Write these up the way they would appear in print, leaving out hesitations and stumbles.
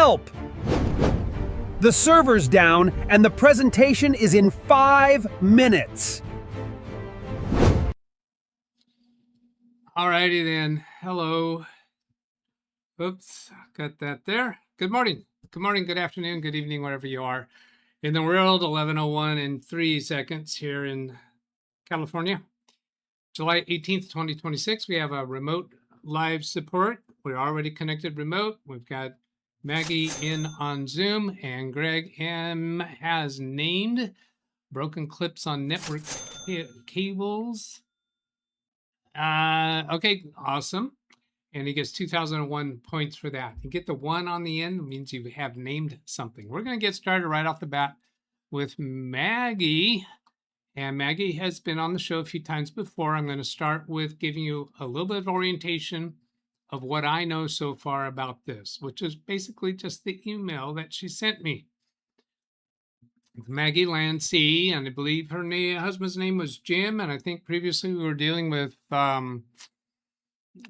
Help! The server's down and the presentation is in 5 minutes. Alrighty then. Hello. Oops, got that there. Good morning. Good morning, good afternoon, good evening, wherever you are in the world. 11:01 and 3 seconds here in California. July 18th, 2026. We have a remote live support. We're already connected remote. We've got Maggie in on Zoom, and Greg M has named broken clips on network cables. Okay, awesome. And he gets 2001 points for that. You get the 1 on the end, means you have named something. We're going to get started right off the bat with Maggie. And Maggie has been on the show a few times before. I'm going to start with giving you a little bit of orientation of what I know so far about this, which is basically just the email that she sent me. Maggie Lancey, and I believe her husband's name was Jim, and I think previously we were dealing with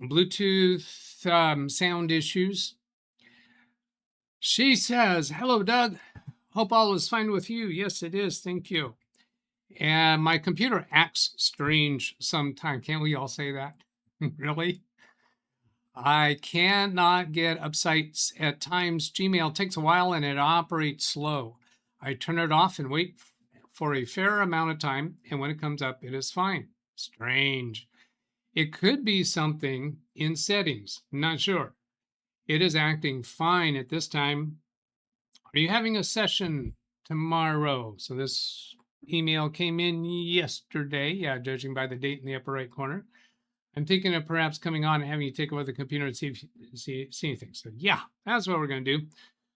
Bluetooth sound issues. She says, "Hello, Doug. Hope all is fine with you." Yes, it is. Thank you. And my computer acts strange sometimes. Can't we all say that? Really? I cannot get upsites at times. Gmail takes a while and it operates slow. I turn it off and wait for a fair amount of time, and when it comes up, it is fine. Strange. It could be something in settings. Not sure. It is acting fine at this time. Are you having a session tomorrow? So this email came in yesterday. Yeah, judging by the date in the upper right corner. I'm thinking of perhaps coming on and having you take over the computer and see if you see anything. So yeah, that's what we're going to do.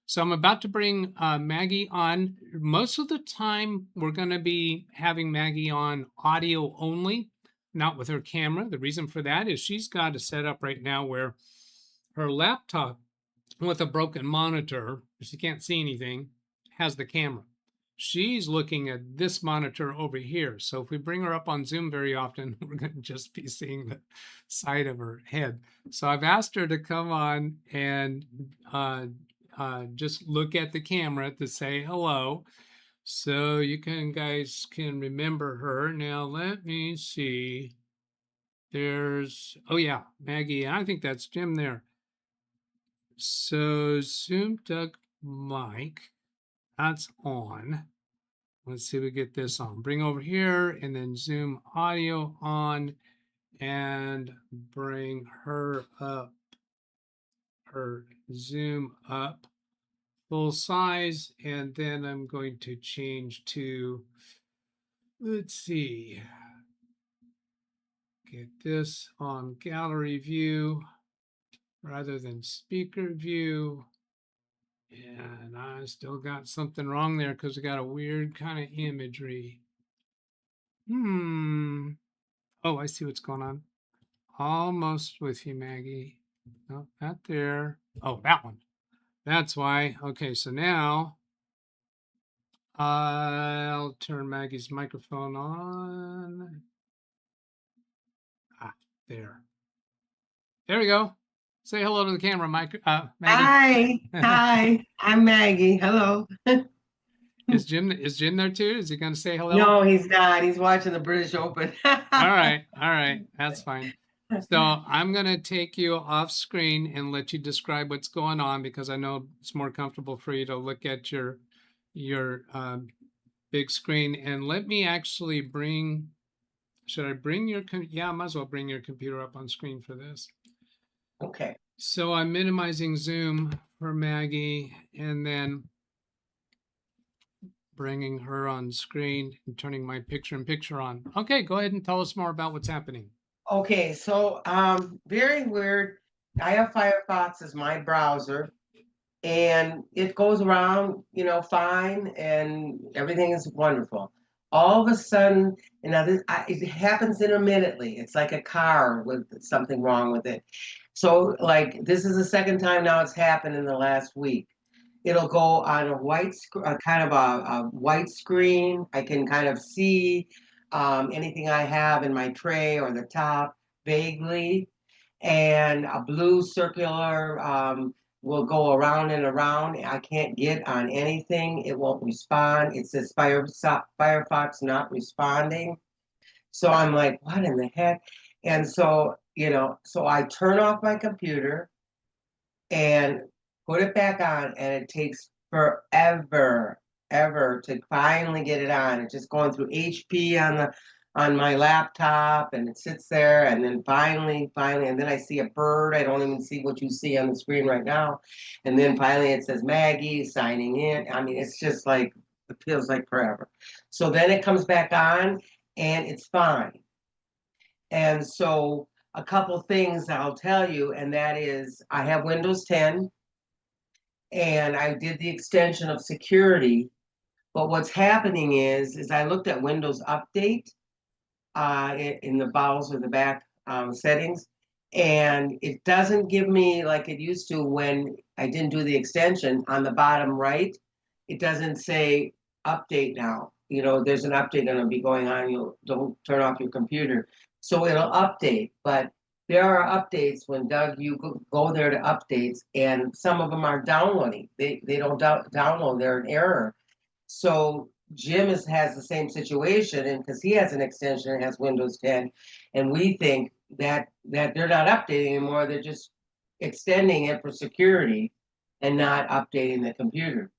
So I'm about to bring Maggie on. Most of the time, we're going to be having Maggie on audio only, not with her camera. The reason for that is she's got a setup right now where her laptop with a broken monitor, she can't see anything, has the camera. She's looking at this monitor over here. So if we bring her up on Zoom very often, we're going to just be seeing the side of her head. So I've asked her to come on and just look at the camera to say hello. So you guys can remember her. Now let me see. There's, oh yeah, Maggie. I think that's Jim there. So Zoom Doug mic, that's on. Let's see if we get this on. Bring over here and then Zoom audio on and bring her up, her Zoom up full size. And then I'm going to change to, let's see, get this on gallery view rather than speaker view. And I still got something wrong there because I got a weird kind of imagery. Oh, I see what's going on. Almost with you, Maggie. No, not there. Oh, that one. That's why. Okay, so now I'll turn Maggie's microphone on. Ah, there. There we go. Say hello to the camera, Maggie. Hi, I'm Maggie. Hello. Is Jim there too? Is he going to say hello? No, he's not. He's watching the British Open. All right, that's fine. So I'm going to take you off screen and let you describe what's going on, because I know it's more comfortable for you to look at your big screen. And let me actually bring, should I bring your, yeah, I might as well bring your computer up on screen for this. Okay. So I'm minimizing Zoom for Maggie and then bringing her on screen and turning my picture-in-picture on. Okay, go ahead and tell us more about what's happening. Okay, so very weird. I have Firefox as my browser, and it goes around, fine, and everything is wonderful. All of a sudden, it happens intermittently. It's like a car with something wrong with it. So, like, this is the second time now it's happened in the last week. It'll go on a white, kind of a white screen. I can kind of see anything I have in my tray or the top vaguely, and a blue circular will go around and around. I can't get on anything. It won't respond. It says Firefox not responding. So I'm like, what in the heck? And so, so I turn off my computer and put it back on, and it takes forever, ever to finally get it on. It's just going through HP on my laptop, and it sits there, and then finally, and then I see a bird. I don't even see what you see on the screen right now. And then finally it says Maggie signing in. I mean, it's just like, it feels like forever. So then it comes back on and it's fine. And so a couple things I'll tell you, and that is I have Windows 10 and I did the extension of security. But what's happening is I looked at Windows Update in the browser, the back settings, and it doesn't give me like it used to when I didn't do the extension. On the bottom right, it doesn't say update now. There's an update going to be going on. You don't turn off your computer. So it'll update, but there are updates when you go there to updates, and some of them are downloading. They don't download, they're an error. So Jim has the same situation, and because he has an extension that has Windows 10, and we think that they're not updating anymore, they're just extending it for security and not updating the computer.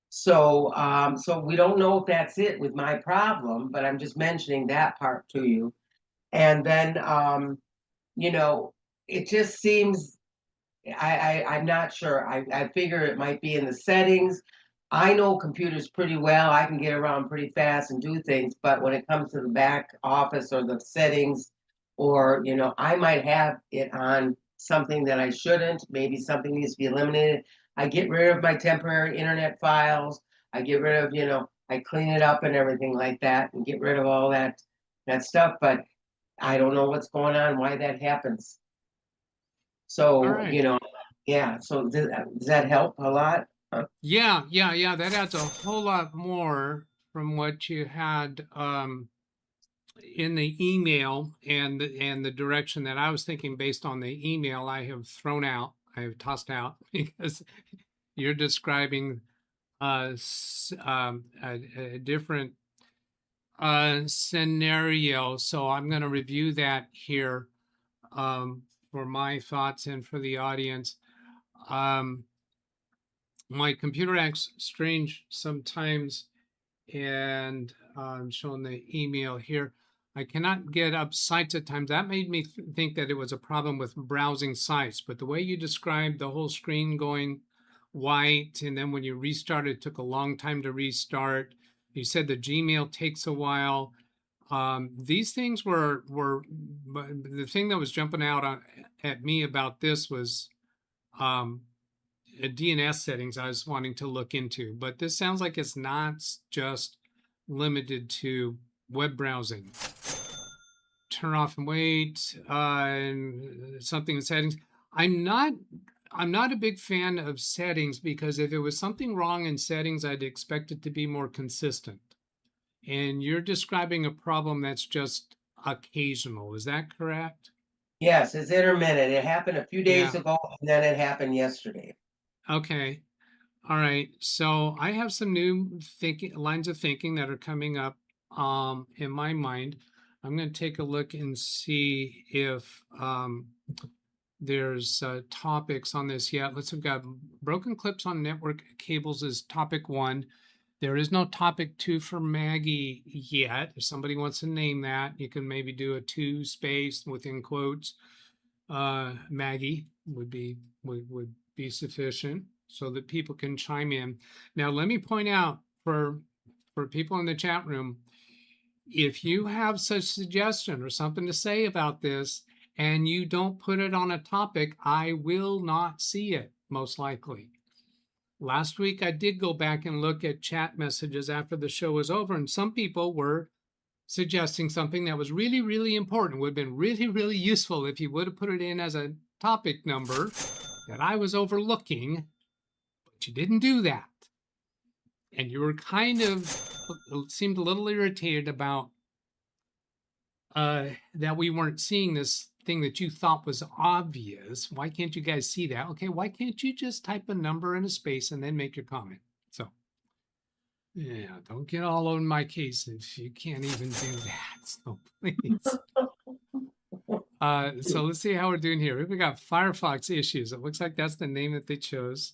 So so we don't know if that's it with my problem, but I'm just mentioning that part to you. And then it just seems I'm not sure. I figure it might be in the settings. I know computers pretty well. I can get around pretty fast and do things, but when it comes to the back office or the settings, or I might have it on something that I shouldn't. Maybe something needs to be eliminated. I get rid of my temporary internet files. I get rid of, I clean it up and everything like that, and get rid of all that stuff. But I don't know what's going on, why that happens. So, All right. Yeah. So does that help a lot? Yeah. That adds a whole lot more from what you had in the email, and the direction that I was thinking based on the email I have tossed out because you're describing a different scenario. So I'm going to review that here for my thoughts and for the audience. My computer acts strange sometimes, and I'm showing the email here. I cannot get up sites at times. That made me think that it was a problem with browsing sites. But the way you described the whole screen going white, and then when you restart, it took a long time to restart. You said the Gmail takes a while. These things were the thing that was jumping out at me about this was DNS settings I was wanting to look into. But this sounds like it's not just limited to web browsing. Turn off and wait, and something in settings. I'm not a big fan of settings, because if it was something wrong in settings, I'd expect it to be more consistent. And you're describing a problem that's just occasional. Is that correct? Yes, it's intermittent. It happened a few days Yeah. ago, and then it happened yesterday. Okay. All right. So I have some new lines of thinking that are coming up in my mind. I'm going to take a look and see if there's topics on this yet. Let's have got broken clips on network cables is topic 1. There is no topic 2 for Maggie yet. If somebody wants to name that, you can maybe do a 2 space within quotes. Maggie would be sufficient so that people can chime in. Now, let me point out for people in the chat room, if you have such suggestion or something to say about this and you don't put it on a topic, I will not see it, most likely. Last week, I did go back and look at chat messages after the show was over, and some people were suggesting something that was really, really important. It would have been really, really useful if you would have put it in as a topic number that I was overlooking, but you didn't do that. And you were kind of, seemed a little irritated about that we weren't seeing this thing that you thought was obvious. Why can't you guys see that? Okay, why can't you just type a number and a space and then make your comment? So, yeah, don't get all on my case if you can't even do that. So please. So let's see how we're doing here. We got Firefox issues. It looks like that's the name that they chose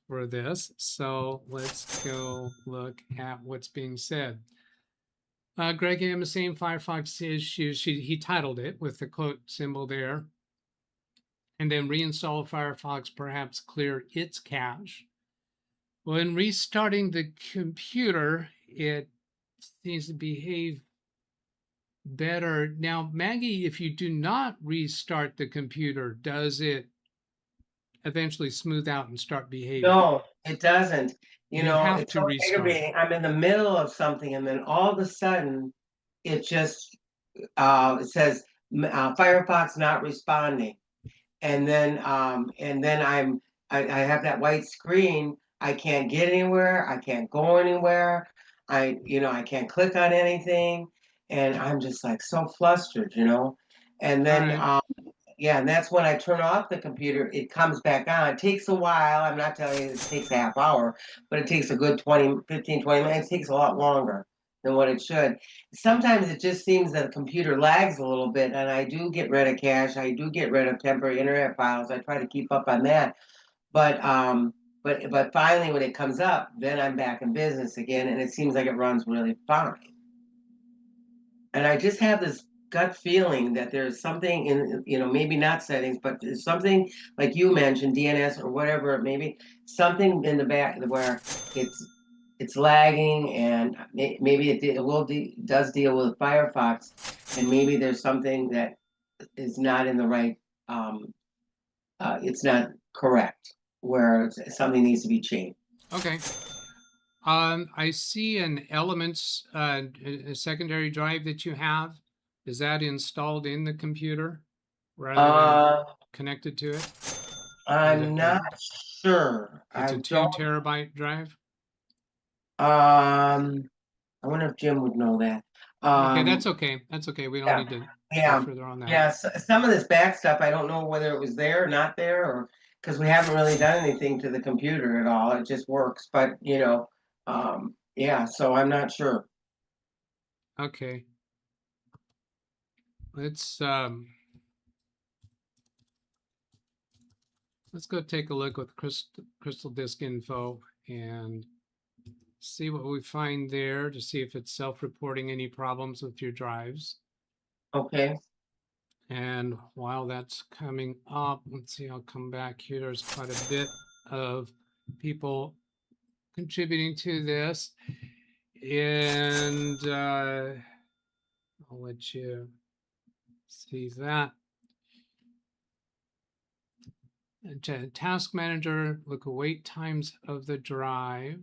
for this. So let's go look at what's being said. Greg M is saying Firefox issues. He titled it with the quote symbol there. And then reinstall Firefox, perhaps clear its cache. When restarting the computer, it seems to behave better. Now, Maggie, if you do not restart the computer, does it eventually smooth out and start behaving? No, it doesn't. You have it's to so restart. aggravating. I'm in the middle of something, and then all of a sudden, it just it says Firefox not responding, and then I have that white screen. I can't get anywhere. I can't go anywhere. I can't click on anything, and I'm just like so flustered, And All then right. yeah, and that's when I turn off the computer, it comes back on. It takes a while. I'm not telling you it takes a half hour, but it takes a good 15, 20 minutes. It takes a lot longer than what it should. Sometimes it just seems that the computer lags a little bit, and I do get rid of cache. I do get rid of temporary internet files. I try to keep up on that. But finally when it comes up, then I'm back in business again, and it seems like it runs really fine. And I just have this gut feeling that there's something in, maybe not settings, but there's something like you mentioned, DNS or whatever it may be, something in the back where it's lagging, and maybe it does deal with Firefox, and maybe there's something that is not in the right, it's not correct, where something needs to be changed. Okay. I see an Elements a secondary drive that you have. Is that installed in the computer rather than connected to it? I'm not sure. It's a 2 terabyte drive. I wonder if Jim would know that. Okay, that's okay. That's okay. We don't need to go further on that. Yeah, some of this back stuff, I don't know whether it was there or not there, or because we haven't really done anything to the computer at all. It just works, but yeah, so I'm not sure. Okay. Let's go take a look with Crystal Disk Info and see what we find there to see if it's self-reporting any problems with your drives. Okay. And while that's coming up, let's see, I'll come back here. There's quite a bit of people contributing to this. And I'll let you see that. Task manager, look at wait times of the drive.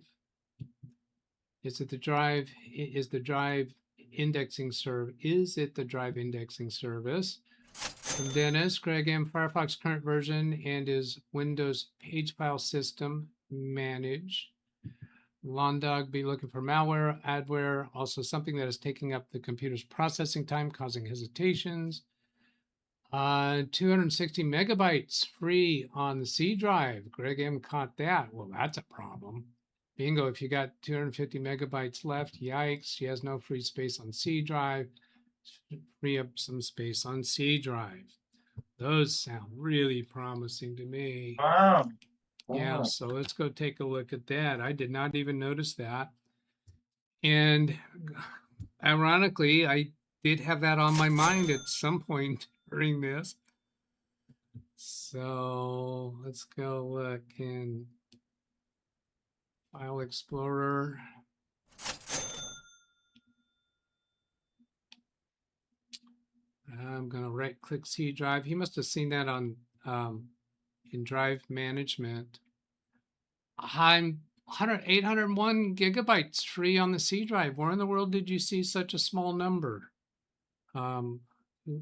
Is it the drive? Is the drive indexing serve? Is it the drive indexing service? From Dennis, Greg M. Firefox current version and is Windows page file system managed. Londog, be looking for malware, adware, also something that is taking up the computer's processing time, causing hesitations. 260 megabytes free on the C drive. Greg M caught that. Well, that's a problem. Bingo, if you got 250 megabytes left, yikes, she has no free space on C drive. Free up some space on C drive. Those sound really promising to me. Wow. Yeah, so let's go take a look at that. I did not even notice that. And ironically, I did have that on my mind at some point during this. So let's go look in File Explorer. I'm going to right click C drive. He must have seen that on in drive management. I'm 801 gigabytes free on the C drive. Where in the world did you see such a small number? Who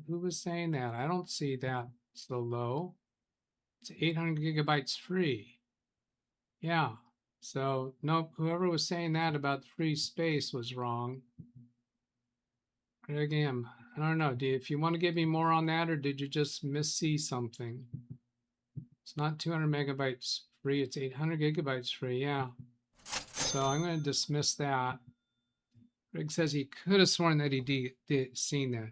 was saying that? I don't see that so low. It's 800 gigabytes free. Yeah. So no, whoever was saying that about free space was wrong. Greg M. I don't know. If you want to give me more on that, or did you just see something? It's not 200 megabytes free. It's 800 gigabytes free. Yeah. So I'm going to dismiss that. Greg says he could have sworn that he did seen that.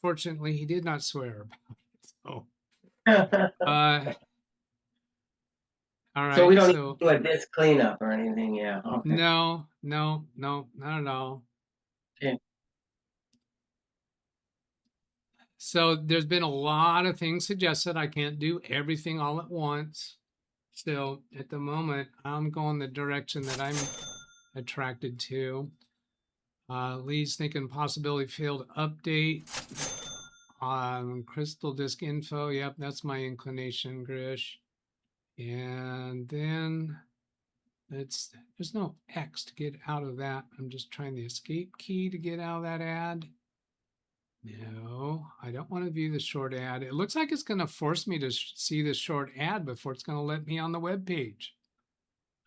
Fortunately, he did not swear about it. So, all right. So we don't need to do a disk cleanup or anything. Yeah. Okay. No, not at all. Okay. So there's been a lot of things suggested. I can't do everything all at once. So at the moment, I'm going the direction that I'm attracted to. Lee's thinking possibility failed update. Crystal disk info. Yep, that's my inclination, Grish. And then there's no X to get out of that. I'm just trying the escape key to get out of that ad. No, I don't want to view the short ad. It looks like it's going to force me to see the short ad before it's going to let me on the web page.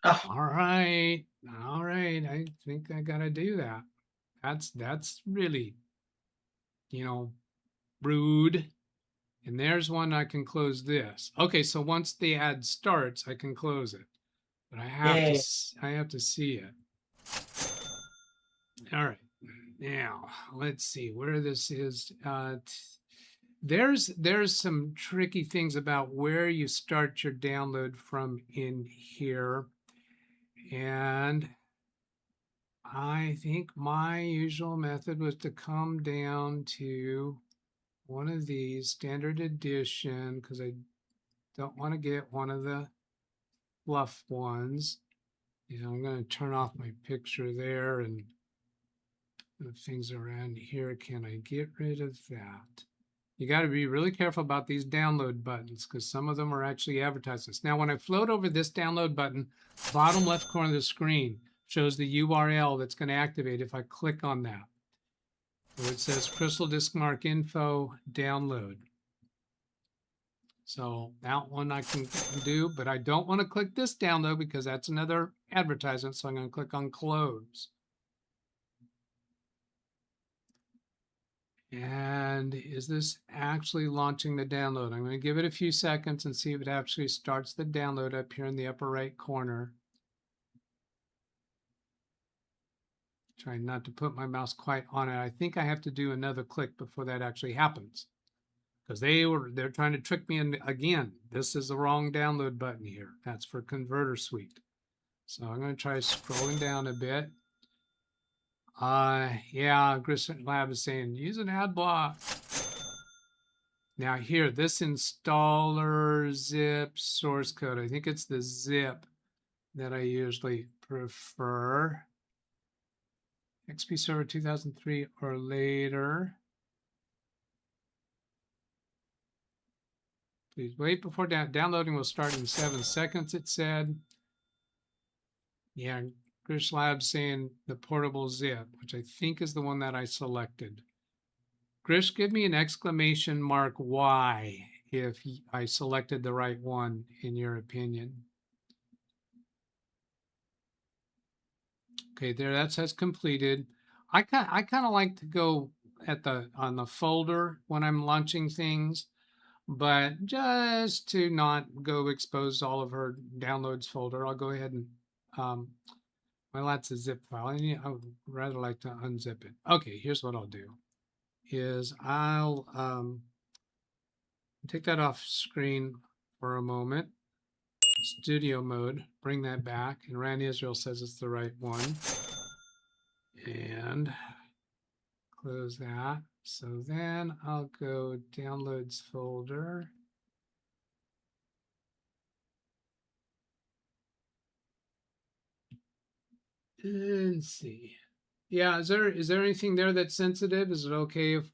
Oh. All right. I think I got to do that. That's really, rude. And there's one I can close this. Okay, so once the ad starts, I can close it. But I have to see it. All right. Now, let's see where this is. There's some tricky things about where you start your download from in here. And I think my usual method was to come down to one of these standard edition, because I don't want to get one of the fluff ones. I'm going to turn off my picture there and the things around here. Can I get rid of that? You got to be really careful about these download buttons because some of them are actually advertisements. Now, when I float over this download button, bottom left corner of the screen shows the URL that's going to activate if I click on that. Where it says Crystal Disk Mark Info Download. So that one I can do, but I don't want to click this download because that's another advertisement. So I'm going to click on Close. And is this actually launching the download? I'm going to give it a few seconds and see if it actually starts the download up here in the upper right corner. Trying not to put my mouse quite on it. I think I have to do another click before that actually happens. Because they're trying to trick me in again. This is the wrong download button here. That's for Converter Suite. So I'm going to try scrolling down a bit. Yeah, Grissom Lab is saying use an ad block. Now here, this installer zip source code. I think it's the zip that I usually prefer. XP Server 2003 or later. Please wait before downloading will start in 7 seconds, it said. Yeah, Grish Lab's saying the portable zip, which I think is the one that I selected. Grish, give me an exclamation mark Y if I selected the right one, in your opinion. Okay, there, that says completed. I kind of like to go on the folder when I'm launching things. But just to not go expose all of her downloads folder, I'll go ahead and, well, that's a zip file. I would rather like to unzip it. Okay, here's what I'll do, is I'll take that off screen for a moment. Studio mode, bring that back. And Rand Israel says it's the right one. And close that. So then I'll go downloads folder. Let's see. Yeah, is there anything there that's sensitive? Is it okay if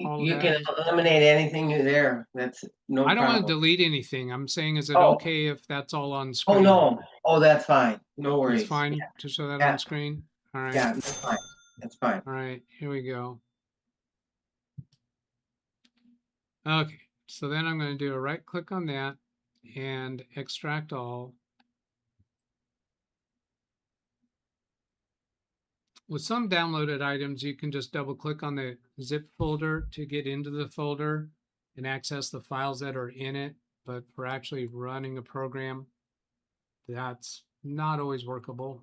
all You that can eliminate anything there. That's no problem. I don't want to delete anything. I'm saying, is it Oh. okay if that's all on screen? Oh, no. Oh, that's fine. No worries. It's fine to show that on screen? All right. Yeah, that's fine. That's fine. All right, here we go. Okay, so then I'm going to do a right click on that and extract all. With some downloaded items, you can just double click on the zip folder to get into the folder and access the files that are in it. But for actually running a program, that's not always workable.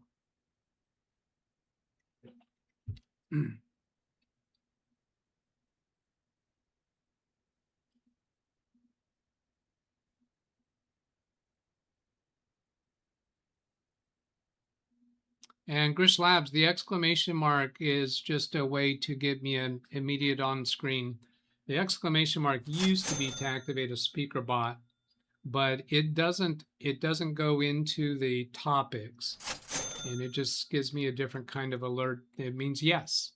And Grish Labs, the exclamation mark is just a way to get me an immediate on screen. The exclamation mark used to be to activate a speaker bot, but it doesn't go into the topics, and it just gives me a different kind of alert. It means yes.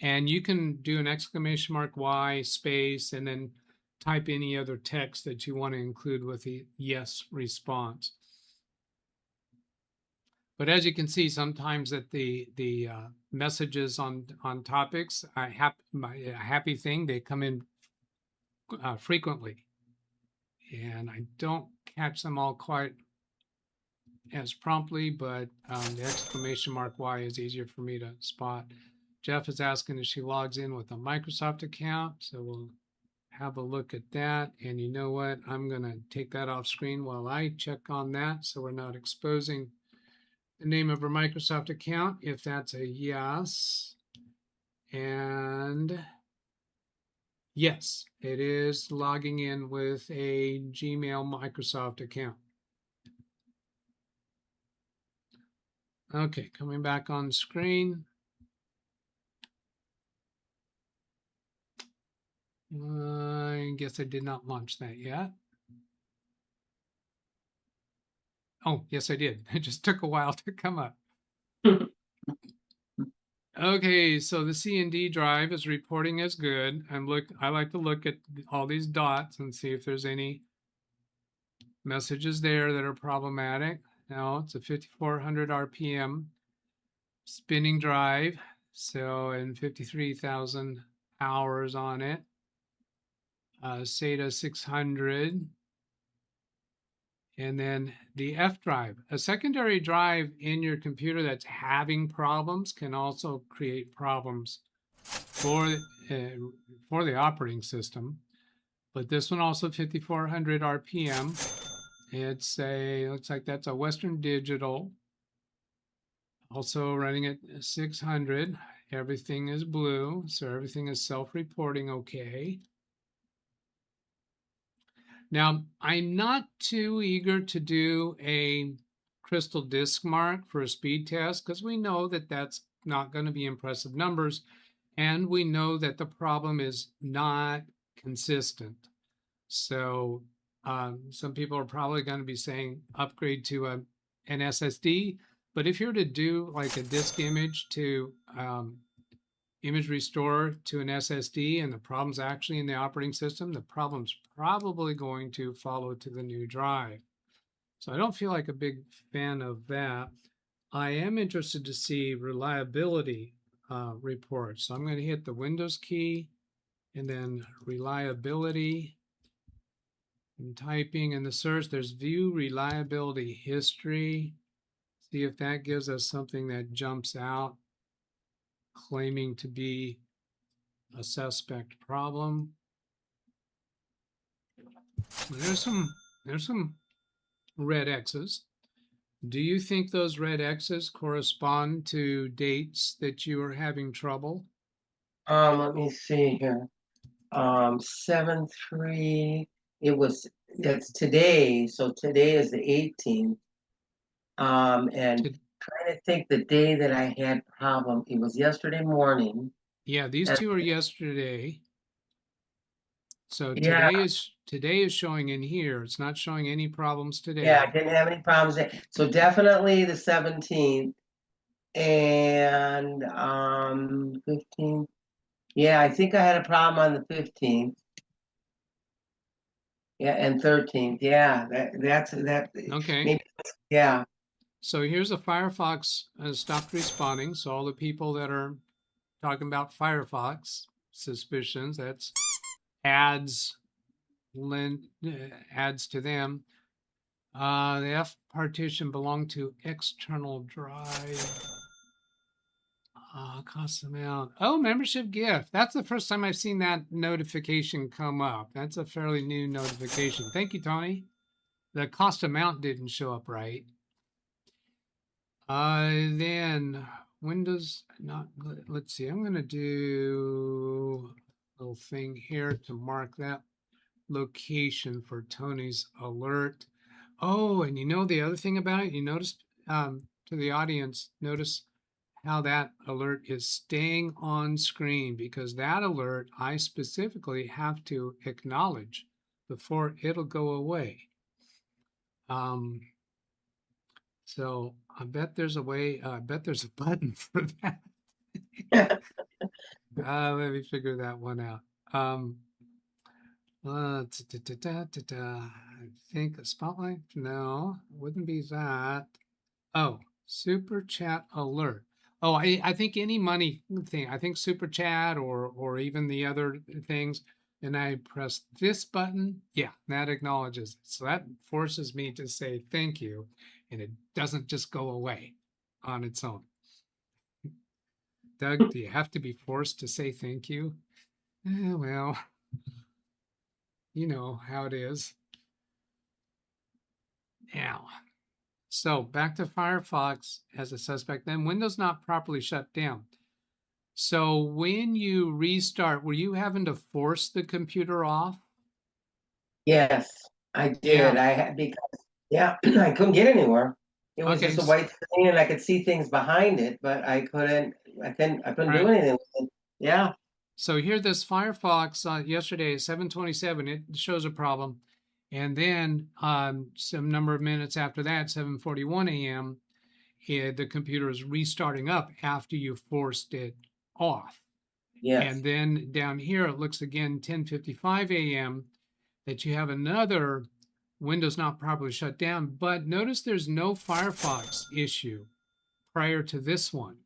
And you can do an exclamation mark Y space and then type any other text that you want to include with the yes response. But as you can see, sometimes that the messages on topics, a happy thing, they come in frequently, and I don't catch them all quite as promptly, but the exclamation mark Y is easier for me to spot. Jeff is asking if she logs in with a Microsoft account, so we'll have a look at that. And you know what? I'm going to take that off screen while I check on that, so we're not exposing the name of her Microsoft account, if that's a yes. And yes, it is logging in with a Gmail Microsoft account. Okay, coming back on screen. I guess I did not launch that yet. Oh, yes, I did. It just took a while to come up. Okay, so the C&D drive is reporting as good. I like to look at all these dots and see if there's any messages there that are problematic. No, it's a 5400 RPM spinning drive, so and 53,000 hours on it. SATA 600. And then the F drive, a secondary drive in your computer that's having problems can also create problems for the operating system. But this one also 5400 RPM. It's looks like that's a Western Digital. Also running at 600. Everything is blue, so everything is self-reporting okay. Now, I'm not too eager to do a crystal disk mark for a speed test because we know that that's not going to be impressive numbers, and we know that the problem is not consistent. So some people are probably going to be saying upgrade to an SSD, but if you're to do like a disk image to image restore to an SSD and the problem's actually in the operating system, the problem's probably going to follow to the new drive. So I don't feel like a big fan of that. I am interested to see reliability reports. So I'm going to hit the Windows key and then reliability and typing in the search. There's view reliability history. See if that gives us something that jumps out claiming to be a suspect problem. There's some red X's. Do you think those red X's correspond to dates that you are having trouble? Let me see here. 7/3. That's today. So today is the 18th. And trying to think the day that I had problem. It was yesterday morning. Yeah, these two are yesterday. So Yeah. today is showing in here. It's not showing any problems today. Yeah, I didn't have any problems there. So definitely the 17th and 15th. Yeah, I think I had a problem on the 15th. Yeah, and 13th. Yeah, that's that. Okay. Maybe, yeah. So here's a Firefox stopped responding. So all the people that are talking about Firefox suspicions, that's adds to them. The F partition belonged to external drive. Cost amount. Oh, membership gift. That's the first time I've seen that notification come up. That's a fairly new notification. Thank you, Tony. The cost amount didn't show up right. Then Windows, not, let's see, I'm going to do a little thing here to mark that location for Tony's alert. Oh, and you know the other thing about it, you notice to the audience, notice how that alert is staying on screen, because that alert I specifically have to acknowledge before it'll go away. So I bet there's a way, I bet there's a button for that. Let me figure that one out. I think a spotlight, no, wouldn't be that. Oh, super chat alert. Oh, I think any money thing, I think super chat or even the other things, and I press this button, yeah, that acknowledges it. So that forces me to say thank you, and it doesn't just go away on its own. Doug, do you have to be forced to say thank you? Well, you know how it is. Now, so back to Firefox as a suspect, then Windows not properly shut down. So when you restart, were you having to force the computer off? Yes, I did. Yeah. I had, because I couldn't get anywhere. It was Okay. just a white screen, and I could see things behind it, but I couldn't do anything with it. Yeah. So here, this Firefox yesterday at 7:27, it shows a problem. And then some number of minutes after that, 7:41 a.m., the computer is restarting up after you forced it off. Yes. And then down here, it looks again 10:55 a.m. that you have another Windows not properly shut down. But notice there's no Firefox issue prior to this one.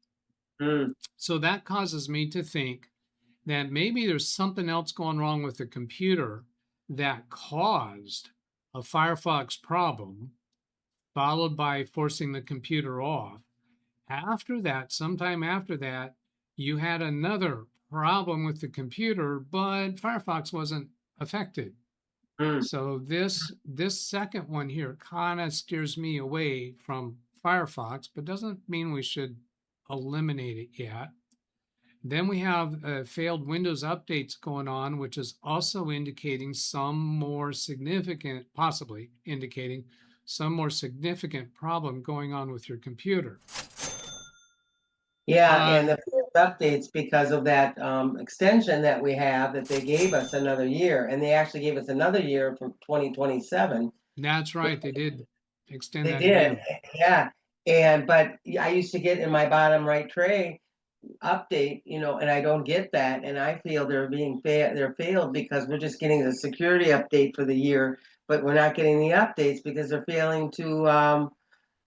So that causes me to think that maybe there's something else going wrong with the computer that caused a Firefox problem, followed by forcing the computer off. After that, sometime after that, you had another problem with the computer, but Firefox wasn't affected. So this second one here kind of steers me away from Firefox, but doesn't mean we should eliminate it yet. Then we have failed Windows updates going on, which is also indicating some more significant, possibly indicating some more significant problem going on with your computer. Yeah, and the updates, because of that extension that we have, that they gave us another year, and they actually gave us another year from 2027. That's right, they did extend They that did, again. yeah. But I used to get in my bottom right tray update, and I don't get that, and I feel they're failed because we're just getting the security update for the year, but we're not getting the updates because they're failing to.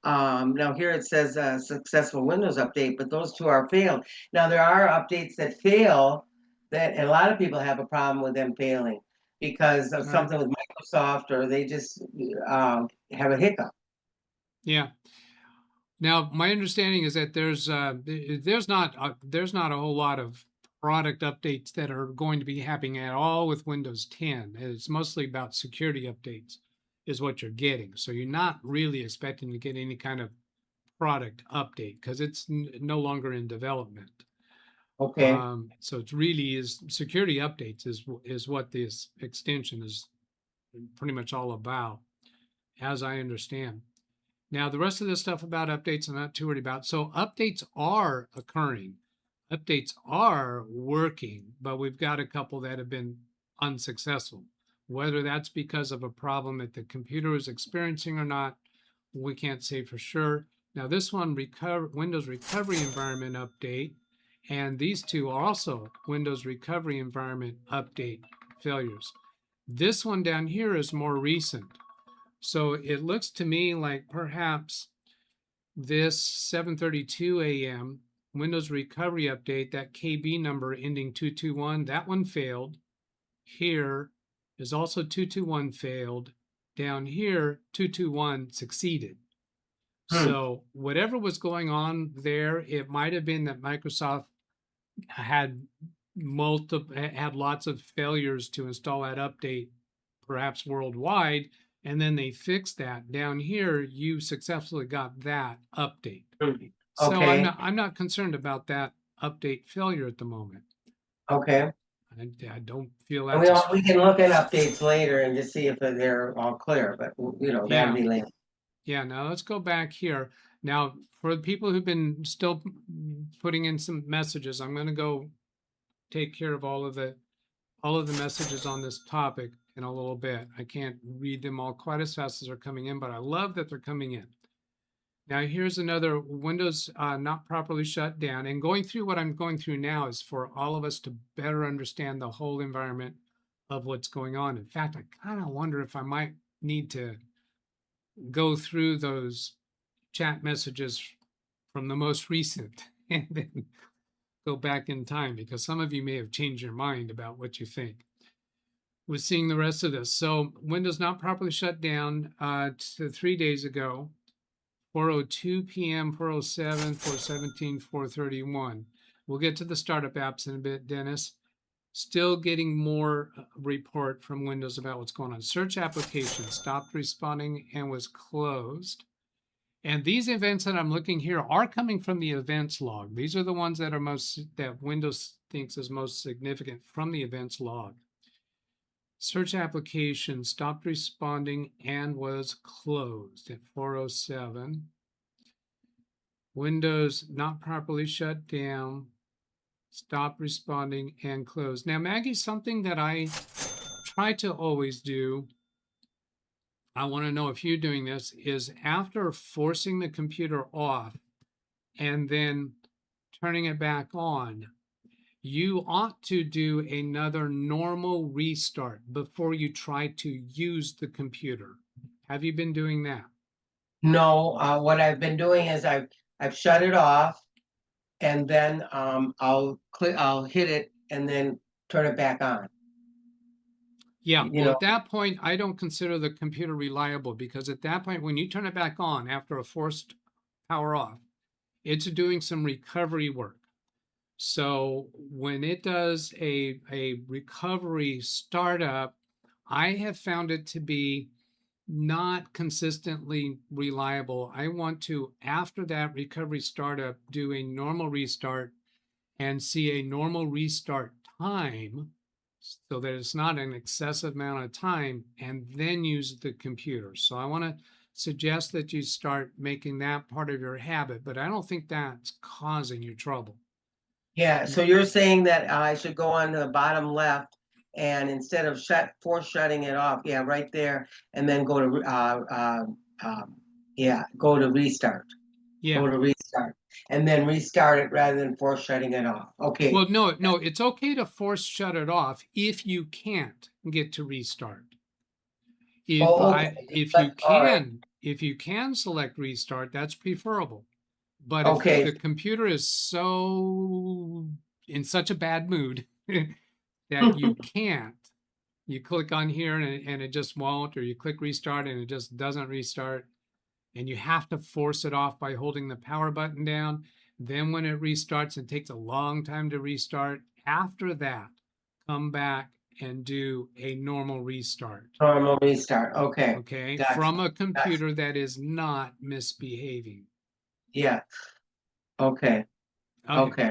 Now here it says successful Windows update, but those two are failed. Now there are updates that fail, and a lot of people have a problem with them failing because of something with Microsoft, or they just have a hiccup. Yeah. Now my understanding is that there's not a whole lot of product updates that are going to be happening at all with Windows 10. It's mostly about security updates is what you're getting. So you're not really expecting to get any kind of product update because it's no longer in development. Okay. So it really is security updates is what this extension is pretty much all about, as I understand. Now, the rest of the stuff about updates, I'm not too worried about. So updates are occurring. Updates are working, but we've got a couple that have been unsuccessful. Whether that's because of a problem that the computer is experiencing or not, we can't say for sure. Now, this one, Windows Recovery Environment Update, and these two are also Windows Recovery Environment Update failures. This one down here is more recent. So it looks to me like perhaps this 7:32 a.m. Windows Recovery Update, that KB number ending 221, that one failed. Here is also 221 failed. Down here, 221 succeeded. So whatever was going on there, it might have been that Microsoft had lots of failures to install that update, perhaps worldwide, and then they fixed that. Down here, you successfully got that update. So Okay. I'm not concerned about that update failure at the moment. Okay. I don't feel And that's we can look at updates later and just see if they're all clear, but that'd yeah. be later. Yeah, now let's go back here. Now, for the people who've been still putting in some messages, I'm going to go take care of all of the messages on this topic in a little bit. I can't read them all quite as fast as they're coming in, but I love that they're coming in. Now, here's another Windows not properly shut down. And going through what I'm going through now is for all of us to better understand the whole environment of what's going on. In fact, I kind of wonder if I might need to go through those chat messages from the most recent and then go back in time, because some of you may have changed your mind about what you think. We're seeing the rest of this. So Windows not properly shut down 3 days ago, 4:02 p.m., 4:07, 4:17, 4:31. We'll get to the startup apps in a bit, Dennis. Still getting more report from Windows about what's going on. Search application stopped responding and was closed. And these events that I'm looking here are coming from the events log. These are the ones that Windows thinks is most significant from the events log. Search application stopped responding and was closed at 4:07. Windows not properly shut down, stopped responding and closed. Now, Maggie, something that I try to always do, I want to know if you're doing this, is after forcing the computer off and then turning it back on, you ought to do another normal restart before you try to use the computer. Have you been doing that? No, what I've been doing is I've shut it off, and then I'll hit it and then turn it back on. Yeah, well, at that point, I don't consider the computer reliable, because at that point, when you turn it back on after a forced power off, it's doing some recovery work. So when it does a recovery startup, I have found it to be not consistently reliable. I want to, after that recovery startup, do a normal restart and see a normal restart time so that it's not an excessive amount of time, and then use the computer. So I want to suggest that you start making that part of your habit, but I don't think that's causing you trouble. Yeah, so you're saying that I should go on to the bottom left, and instead of force shutting it off, yeah, right there, and then go to go to restart. Yeah. Go to restart, and then restart it rather than force shutting it off. Okay. Well, no, it's okay to force shut it off if you can't get to restart. If you can select restart, that's preferable. But if the computer is in such a bad mood that you can't, you click on here and it just won't, or you click restart and it just doesn't restart, and you have to force it off by holding the power button down. Then when it restarts, it takes a long time to restart. After that, come back and do a normal restart. Normal restart. Okay. Okay. Gotcha. From a computer that is not misbehaving. Yeah. Okay. Okay.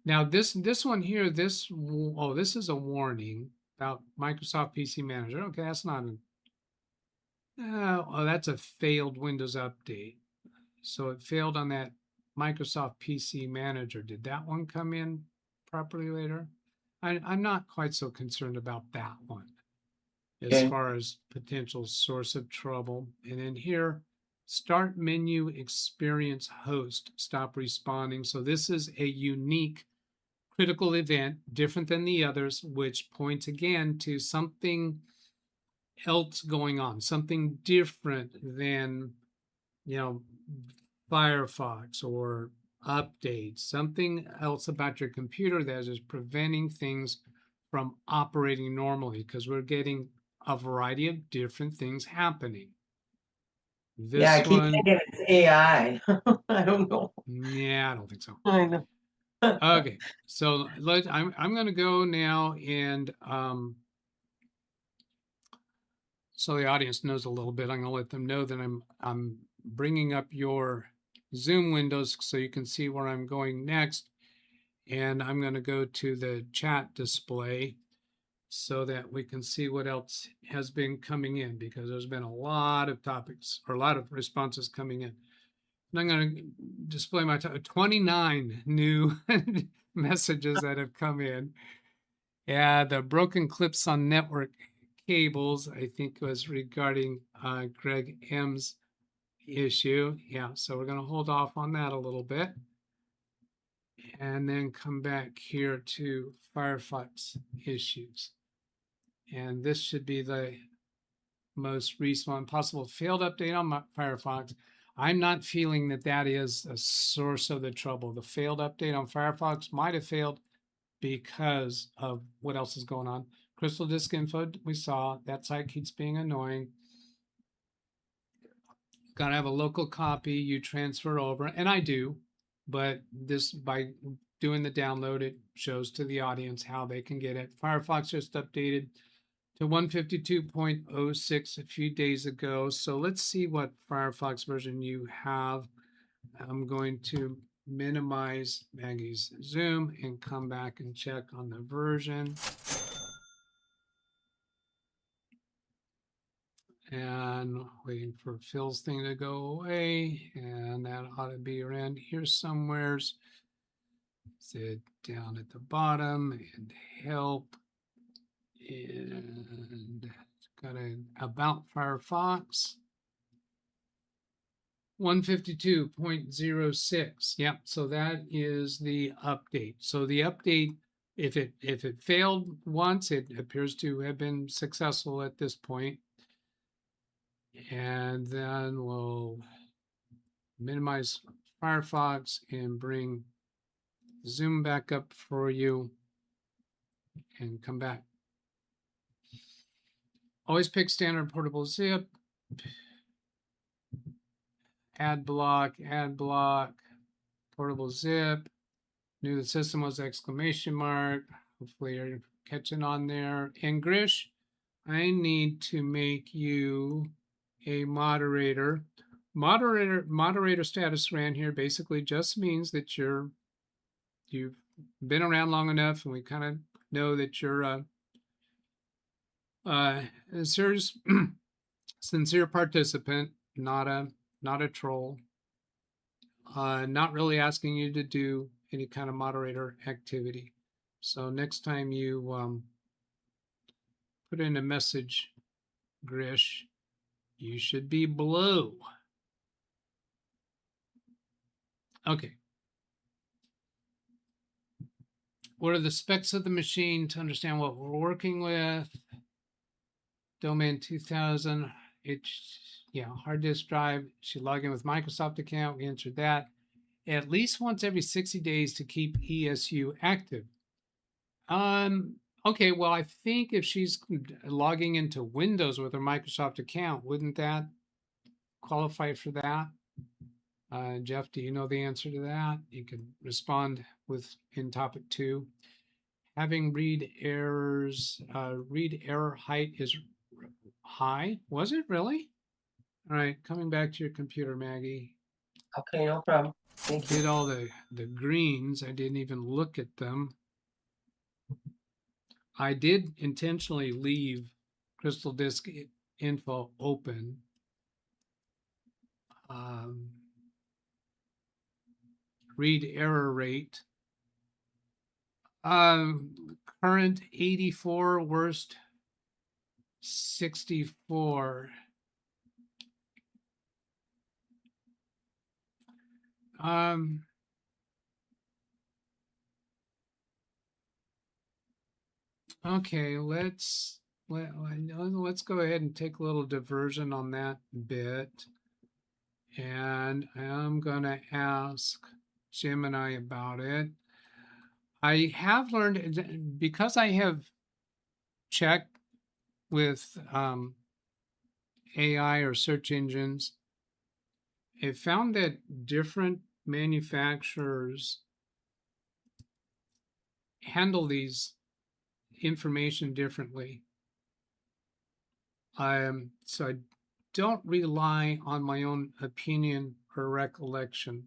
Now this one here, this is a warning about Microsoft PC Manager. Okay, that's not that's a failed Windows update. So it failed on that Microsoft PC Manager. Did that one come in properly later? I'm not quite so concerned about that one as far as potential source of trouble. And then here, start menu experience host, stop responding. So this is a unique critical event, different than the others, which points again to something else going on, something different than, Firefox or updates, something else about your computer that is preventing things from operating normally, because we're getting a variety of different things happening. Yeah, I This keep one, thinking it's AI. I don't know. yeah, I don't think so. I know. Okay, so I'm going to go now and so the audience knows a little bit. I'm going to let them know that I'm bringing up your Zoom windows so you can see where I'm going next. And I'm going to go to the chat display so that we can see what else has been coming in, because there's been a lot of topics or a lot of responses coming in. And I'm going to display my 29 new messages that have come in. Yeah, the broken clips on network cables, I think, was regarding Greg M's issue. Yeah, so we're going to hold off on that a little bit and then come back here to Firefox issues. And this should be the most recent one possible. Failed update on my Firefox. I'm not feeling that that is a source of the trouble. The failed update on Firefox might have failed because of what else is going on. Crystal Disk Info, we saw that site keeps being annoying. Got to have a local copy you transfer over, and I do, but this, by doing the download, it shows to the audience how they can get it. Firefox just updated to 152.06 a few days ago. So let's see what Firefox version you have. I'm going to minimize Maggie's Zoom and come back and check on the version. And waiting for Phil's thing to go away, and that ought to be around here somewheres. Sit down at the bottom and help, and got an about Firefox 152.06. Yep, so that is the update. So the update, if it failed once, it appears to have been successful at this point. And then we'll minimize Firefox and bring Zoom back up for you and come back. Always pick standard portable zip. Ad block, portable zip. Knew the system was exclamation mark. Hopefully you're catching on there. And Grish, I need to make you a moderator. Moderator status ran here basically just means that you've been around long enough, and we kind of know that you're a serious, sincere participant, not a troll. Not really asking you to do any kind of moderator activity. So next time you put in a message, Grish, you should be blue. Okay. What are the specs of the machine to understand what we're working with? Domain 2000, hard disk drive. Should log in with Microsoft account. We answered that. At least once every 60 days to keep ESU active. Okay, well, I think if she's logging into Windows with her Microsoft account, wouldn't that qualify for that? Jeff, do you know the answer to that? You could respond in topic 2. Having read error height is high. Was it really? All right, coming back to your computer, Maggie. Okay, no problem. Thank you. Did all the greens. I didn't even look at them. I did intentionally leave Crystal Disk Info open. Read error rate. Current 84, worst 64. Okay, let's go ahead and take a little diversion on that bit. And I'm gonna ask Gemini about it. I have learned, because I have checked with AI or search engines, it found that different manufacturers handle these information differently. So I don't rely on my own opinion or recollection.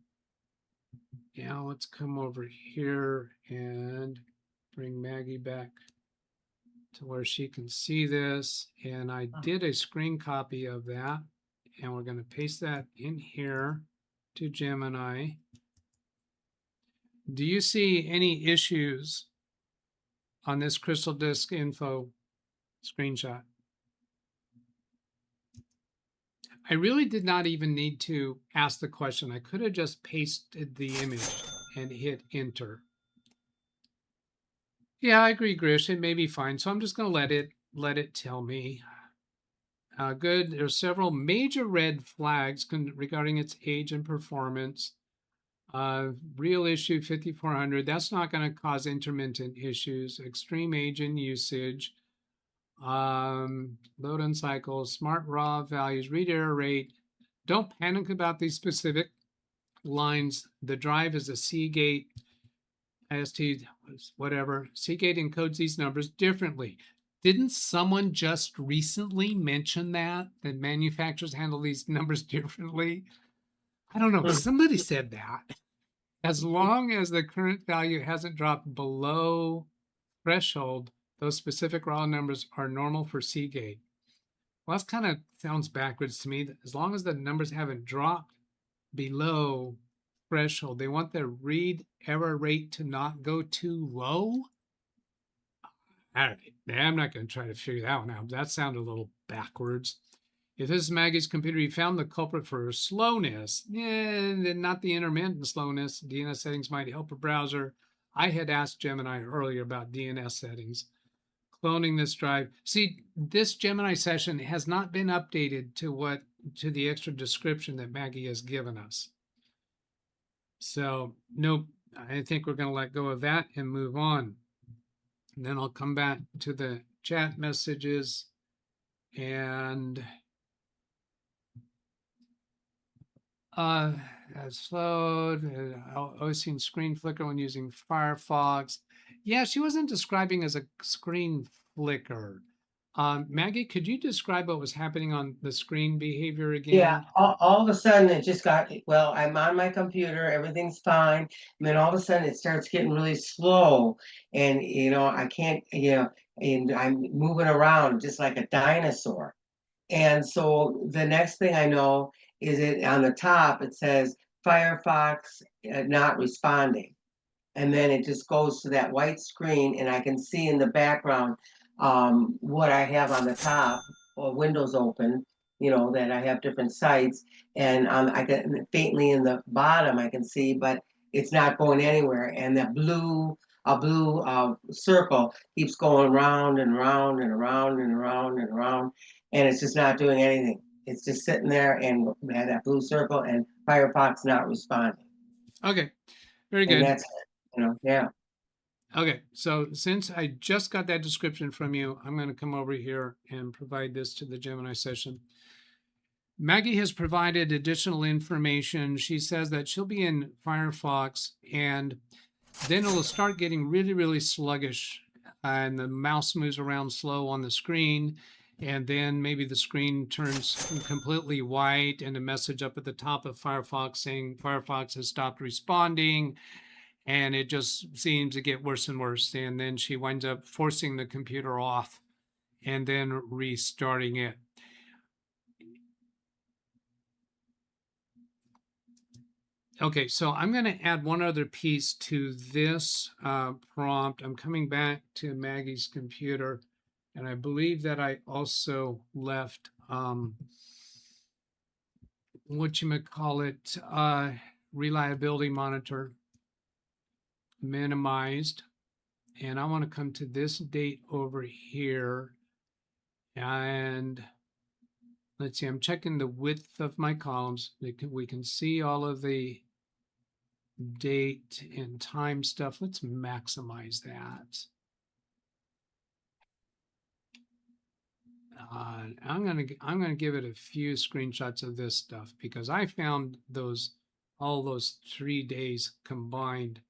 Now let's come over here and bring Maggie back to where she can see this. And I did a screen copy of that. And we're going to paste that in here to Gemini. Do you see any issues on this Crystal Disk info screenshot? I really did not even need to ask the question. I could have just pasted the image and hit enter. Yeah, I agree, Grish. It may be fine. So I'm just going to let it tell me. Good. There's several major red flags regarding its age and performance. Real issue 5400. That's not going to cause intermittent issues. Extreme age and usage. Load and cycle, smart raw values, read error rate. Don't panic about these specific lines. The drive is a Seagate IST, whatever. Seagate encodes these numbers differently. Didn't someone just recently mention that manufacturers handle these numbers differently? I don't know. Somebody said that. As long as the current value hasn't dropped below threshold, those specific raw numbers are normal for Seagate. Well, that kind of sounds backwards to me. As long as the numbers haven't dropped below threshold, they want the read error rate to not go too low. All right, I'm not going to try to figure that one out. That sounded a little backwards. If this is Maggie's computer, you found the culprit for her slowness. Not the intermittent slowness. DNS settings might help a browser. I had asked Gemini earlier about DNS settings. Cloning this drive. See, this Gemini session has not been updated to the extra description that Maggie has given us. So, nope, I think we're going to let go of that and move on. And then I'll come back to the chat messages and slowed. Always seen screen flicker when using Firefox. Yeah, she wasn't describing as a screen flicker. Maggie, could you describe what was happening on the screen behavior again? Yeah, all of a sudden it just got, well, I'm on my computer, everything's fine. And then all of a sudden it starts getting really slow. And, I can't, and I'm moving around just like a dinosaur. And so the next thing I know is it on the top, it says Firefox not responding. And then it just goes to that white screen, and I can see in the background what I have on the top, or windows open, that I have different sites. And I can faintly in the bottom, I can see, but it's not going anywhere. And that blue circle keeps going round and round and around and around and around, and it's just not doing anything. It's just sitting there and had that blue circle, and Firefox not responding. Okay, very good. And that's yeah. Okay, so since I just got that description from you, I'm going to come over here and provide this to the Gemini session. Maggie has provided additional information. She says that she'll be in Firefox and then it'll start getting really, really sluggish and the mouse moves around slow on the screen. And then maybe the screen turns completely white and a message up at the top of Firefox saying Firefox has stopped responding. And it just seems to get worse and worse. And then she winds up forcing the computer off and then restarting it. Okay, so I'm going to add one other piece to this prompt. I'm coming back to Maggie's computer, and I believe that I also left reliability monitor minimized. And I want to come to this date over here. And let's see, I'm checking the width of my columns. We can see all of the date and time stuff. Let's maximize that. And I'm gonna give it a few screenshots of this stuff because I found all those 3 days combined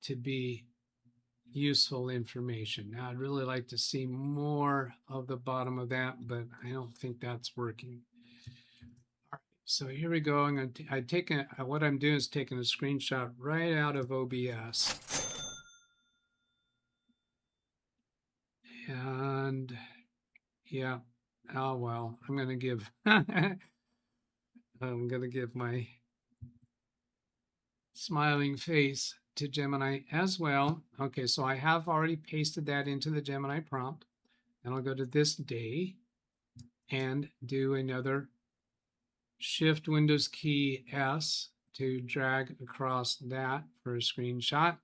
to be useful information. Now I'd really like to see more of the bottom of that, but I don't think that's working. All right, so here we go. What I'm doing is taking a screenshot right out of OBS. And yeah, oh well, I'm gonna give my smiling face to Gemini as well. Okay, so I have already pasted that into the Gemini prompt. And I'll go to this day and do another Shift Windows key S to drag across that for a screenshot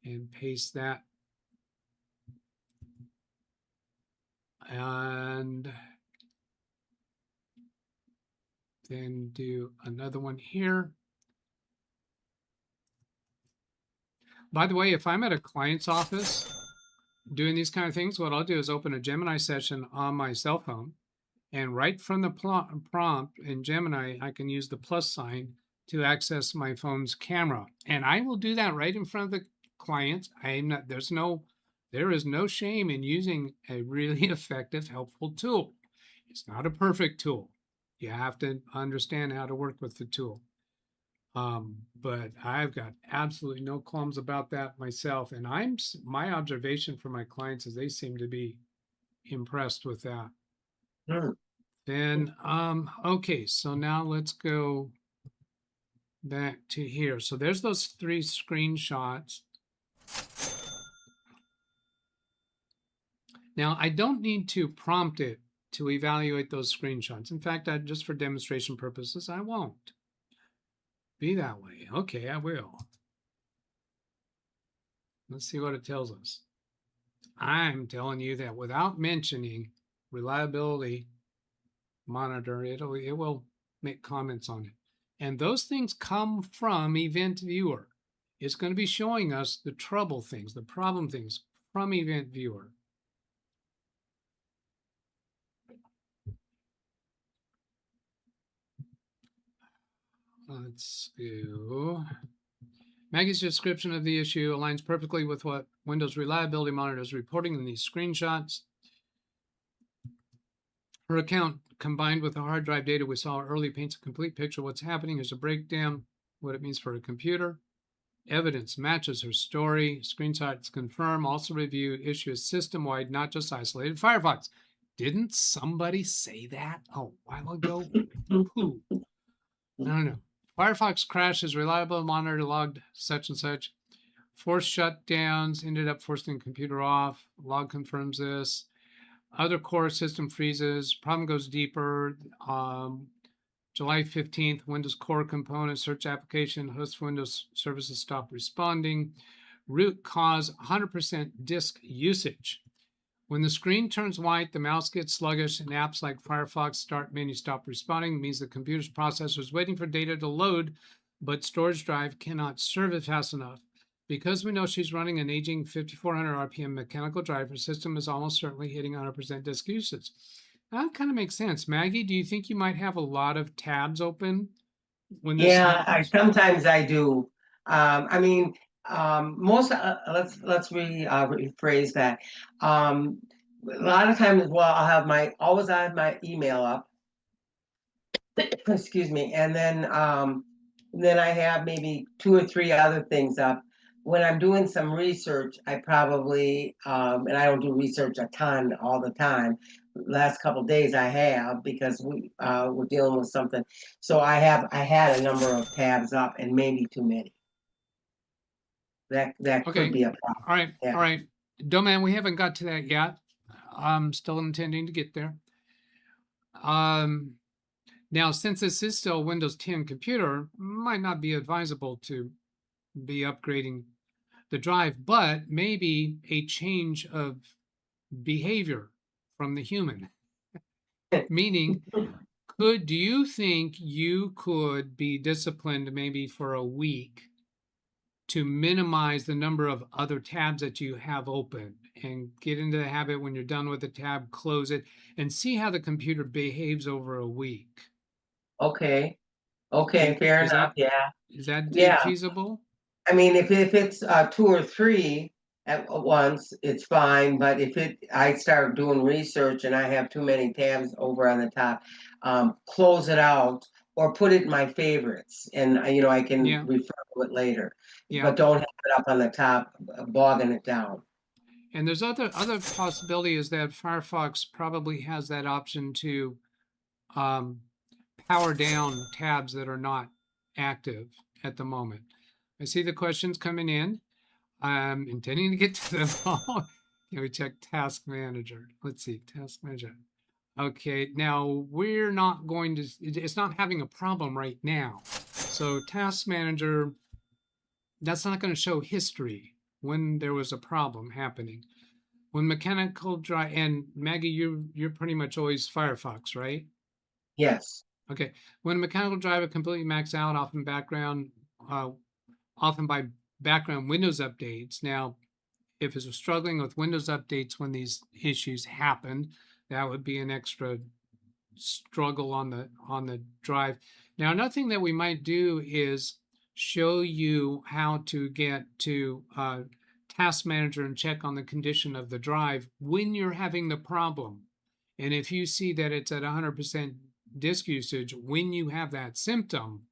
and paste that. And then do another one here. By the way, if I'm at a client's office doing these kind of things, what I'll do is open a Gemini session on my cell phone, and right from the prompt in Gemini, I can use the plus sign to access my phone's camera. And I will do that right in front of the client. There is no shame in using a really effective, helpful tool. It's not a perfect tool. You have to understand how to work with the tool. But I've got absolutely no qualms about that myself. And my observation for my clients is they seem to be impressed with that. Then, okay, so now let's go back to here. So there's those 3 screenshots. Now, I don't need to prompt it to evaluate those screenshots. In fact, just for demonstration purposes, I won't be that way. Okay, I will. Let's see what it tells us. I'm telling you that without mentioning reliability monitor, it will make comments on it. And those things come from Event Viewer. It's going to be showing us the trouble things, the problem things from Event Viewer. Let's go. Maggie's description of the issue aligns perfectly with what Windows Reliability Monitor is reporting in these screenshots. Her account, combined with the hard drive data we saw early, paints a complete picture of what's happening. Here's a breakdown, what it means for her computer. Evidence matches her story. Screenshots confirm. Also review issue is system-wide, not just isolated. Firefox. Didn't somebody say that a while ago? Who? I don't know. Firefox crashes, reliable monitor logged such and such. Forced shutdowns, ended up forcing the computer off. Log confirms this. Other core system freezes. Problem goes deeper. July 15th, Windows core component, search application, host Windows services stop responding. Root cause 100% disk usage. When the screen turns white, the mouse gets sluggish, and apps like Firefox start menu stop responding. It means the computer's processor is waiting for data to load, but storage drive cannot serve it fast enough. Because we know she's running an aging 5400 RPM mechanical drive, her system is almost certainly hitting 100% disk usage. That kind of makes sense. Maggie, do you think you might have a lot of tabs open when this happens? Sometimes I do. I mean, let's rephrase that. A lot of times, well, I'll always have my email up. Excuse me, and then I have maybe 2 or 3 other things up. When I'm doing some research, I probably and I don't do research a ton all the time. Last couple of days I have, because we're dealing with something. So I had a number of tabs up, and maybe too many. That Okay. could be a problem. All right. Yeah. All right. Doman, we haven't got to that yet. I'm still intending to get there. Now, since this is still a Windows 10 computer, might not be advisable to be upgrading the drive, but maybe a change of behavior from the human. Meaning, do you think you could be disciplined maybe for a week to minimize the number of other tabs that you have open and get into the habit when you're done with the tab, close it, and see how the computer behaves over a week. Okay. Okay, fair Is enough. that Yeah. Yeah. feasible? I mean, if it's 2 or 3 at once, it's fine. But if I start doing research and I have too many tabs over on the top, close it out or put it in my favorites, and I can Yeah, refer to it later. yeah. But don't have it up on the top, bogging it down. And there's other possibility is that Firefox probably has that option to um, power down tabs that are not active at the moment. I see the questions coming in. I'm intending to get to them all. Can we check Task Manager? Let's see, Task Manager. Okay, now we're not going to, it's not having a problem right now. So Task Manager, that's not going to show history when there was a problem happening. When mechanical drive, and Maggie, you're pretty much always Firefox, right? Yes. Okay. When a mechanical drive completely maxed out, often by background Windows updates. Now, if it's struggling with Windows updates when these issues happen, that would be an extra struggle on the drive. Now, another thing that we might do is show you how to get to Task Manager and check on the condition of the drive when you're having the problem. And if you see that it's at 100% disk usage when you have that symptom,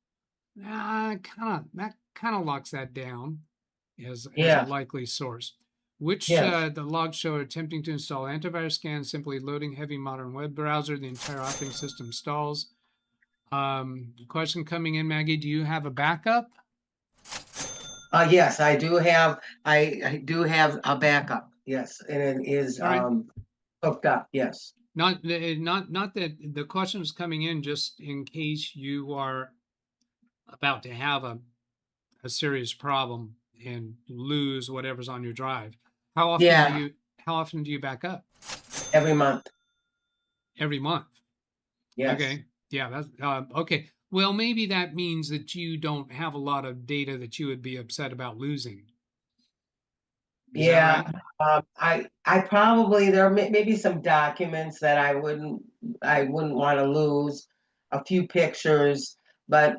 that kind of locks that down as a Yeah. likely source. Which Yes. the logs show are attempting to install antivirus scan, simply loading heavy modern web browser, the entire operating system stalls. Question coming in, Maggie, do you have a backup? Yes, I do have. I do have a backup. Yes, and it is All right. hooked up. Yes. Not that the question is coming in just in case you are about to have a serious problem and lose whatever's on your drive. How Yeah. often do you back up? Every month. Every month. Yes. Okay. Yeah, that's okay. Well, maybe that means that you don't have a lot of data that you would be upset about losing. Is Yeah. that right? I probably there may be some documents that I wouldn't want to lose, a few pictures, but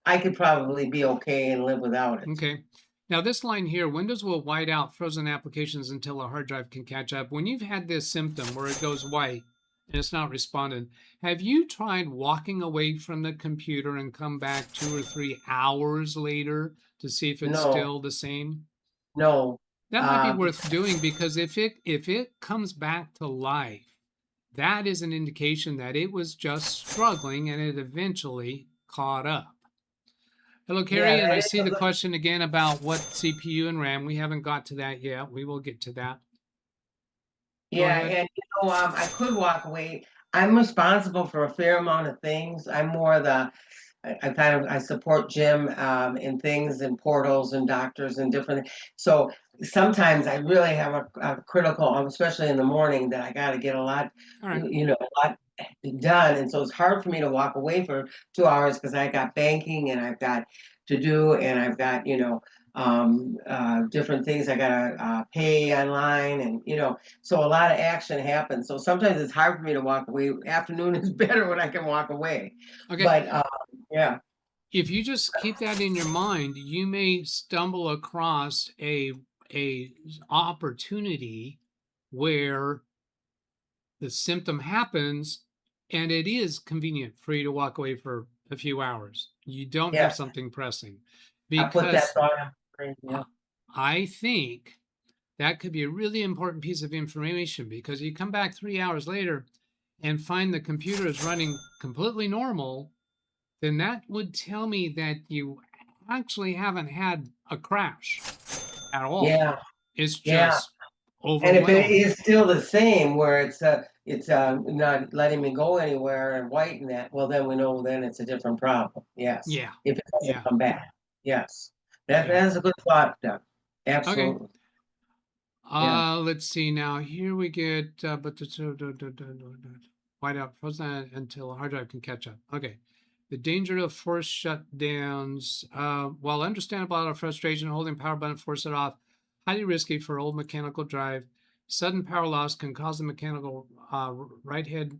I could probably be okay and live without it. Okay. Now this line here, Windows will white out frozen applications until a hard drive can catch up. When you've had this symptom where it goes white and it's not responding, have you tried walking away from the computer and come back 2 or 3 hours later to see if it's No, still the same? no. That might be Uh, worth doing because if it comes back to life, that is an indication that it was just struggling and it eventually caught up. Hello, yeah, Carrie, and that I is see a the good. question again about what CPU and RAM. We haven't got to that yet. We will get to that. Go Yeah, ahead. and I could walk away. I'm responsible for a fair amount of things. I'm more the I support Jim in things and portals and doctors and different. So sometimes I really have a critical, especially in the morning, that I got to get a lot, All right. a lot done, and so it's hard for me to walk away for 2 hours because I got banking and I've got to do and I've got different things I gotta pay online and so a lot of action happens. So sometimes it's hard for me to walk away. Afternoon is better when I can walk away. Okay. But yeah. If you just keep that in your mind, you may stumble across a opportunity where the symptom happens and it is convenient for you to walk away for a few hours. You don't have Yes, something pressing I put that because thought in my brain. Yeah. I think that could be a really important piece of information because you come back 3 hours later and find the computer is running completely normal, then that would tell me that you actually haven't had a crash at all. Yeah. It's Yeah. just And if it overwhelmed. is still the same, where it's not letting me go anywhere and white and that, well, then we know then it's a different problem. Yes. Yeah. If it doesn't Yeah. come back. Yes. Yeah. That's a good thought, Doug. Okay. Absolutely. Yeah. Let's see now. Here we get whiteout frozen until a hard drive can catch up. Okay. The danger of forced shutdowns. While understandable out of frustration, holding power button force it off, highly risky for old mechanical drive. Sudden power loss can cause the mechanical right head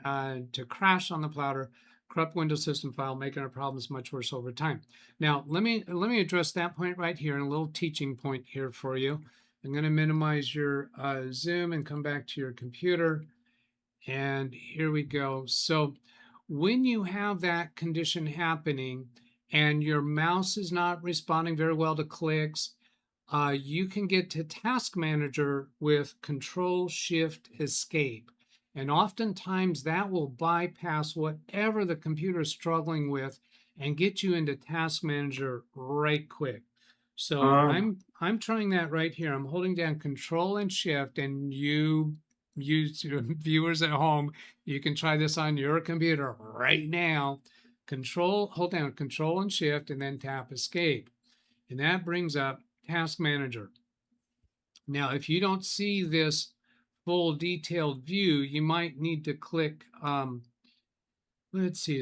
to crash on the plotter, corrupt Windows system file, making our problems much worse over time. Now, let me address that point right here, and a little teaching point here for you. I'm going to minimize your Zoom and come back to your computer. And here we go. So when you have that condition happening and your mouse is not responding very well to clicks, you can get to Task Manager with Control-Shift-Escape. And oftentimes that will bypass whatever the computer is struggling with and get you into Task Manager right quick. So I'm trying that right here. I'm holding down Control and Shift, and you viewers at home, you can try this on your computer right now. Hold down Control and Shift, and then tap Escape. And that brings up Task Manager. Now, if you don't see this full detailed view, you might need to click, let's see,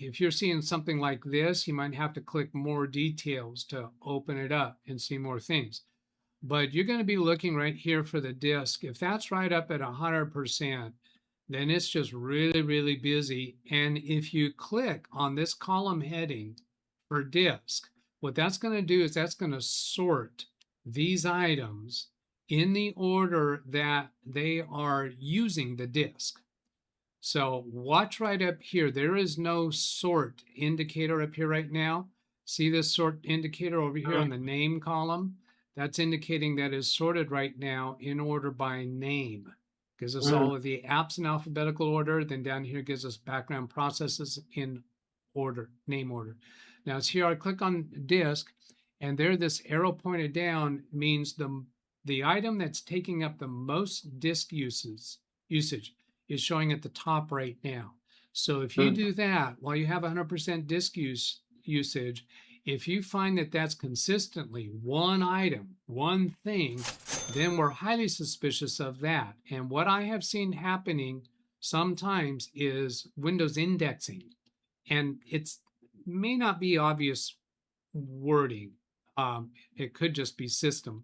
if you're seeing something like this, you might have to click more details to open it up and see more things. But you're going to be looking right here for the disk. If that's right up at 100%, then it's just really, really busy. And if you click on this column heading for disk, what that's going to do is that's going to sort these items in the order that they are using the disk. So watch right up here. There is no sort indicator up here right now. See this sort indicator over here on the name column? That's indicating that is sorted right now in order by name. Gives us all of the apps in alphabetical order. Then down here gives us background processes in order, name order. Now it's here, I click on disk, and there this arrow pointed down means the item that's taking up the most disk usage is showing at the top right now. So if you do that while you have 100% disk usage, if you find that that's consistently one item, one thing, then we're highly suspicious of that. And what I have seen happening sometimes is Windows indexing. And it may not be obvious wording. It could just be system,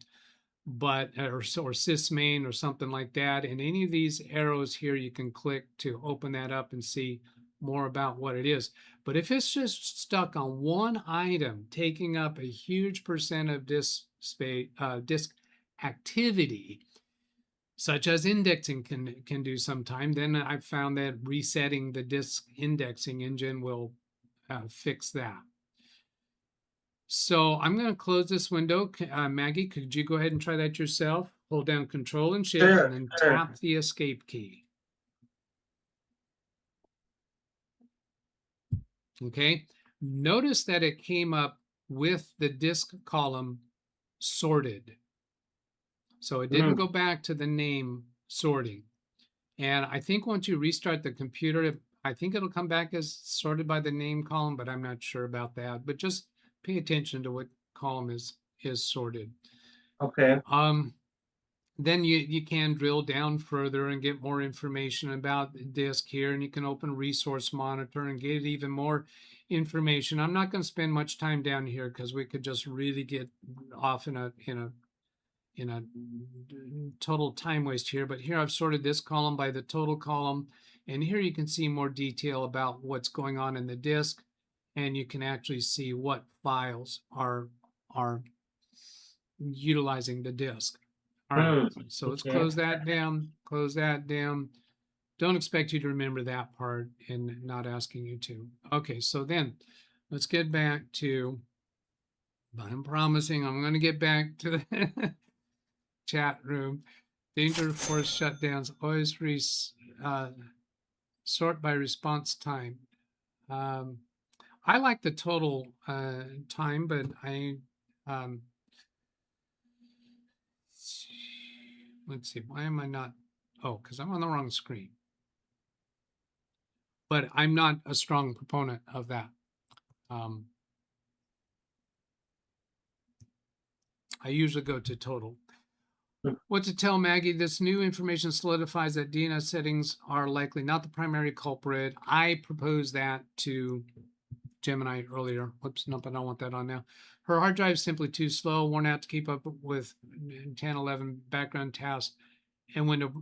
but or sysmain or something like that. And any of these arrows here, you can click to open that up and see more about what it is. But if it's just stuck on one item, taking up a huge percent of disk space, disk activity, such as indexing can do sometime, then I've found that resetting the disk indexing engine will fix that. So I'm going to close this window. Maggie, could you go ahead and try that yourself? Hold down Control and Shift, and then tap the Escape key. Okay, notice that it came up with the disk column sorted. So it didn't go back to the name sorting. And I think once you restart the computer, I think it'll come back as sorted by the name column, but I'm not sure about that. But just pay attention to what column is sorted. Okay. Then you can drill down further and get more information about the disk here, and you can open Resource Monitor and get even more information. I'm not going to spend much time down here because we could just really get off in a total time waste here. But here I've sorted this column by the total column, and here you can see more detail about what's going on in the disk, and you can actually see what files are utilizing the disk. All right, so let's close that down, close that down. Don't expect you to remember that part and not asking you to. Okay, so then let's get back to, but I'm promising I'm going to get back to the chat room. Danger force shutdowns, always sort by response time. I like the total time, but let's see, why am I not? Oh, because I'm on the wrong screen. But I'm not a strong proponent of that. I usually go to total. What to tell Maggie? This new information solidifies that DNS settings are likely not the primary culprit. I proposed that to Gemini earlier. Whoops, nope, I don't want that on now. Her hard drive is simply too slow, worn out to keep up with 10, 11 background tasks and window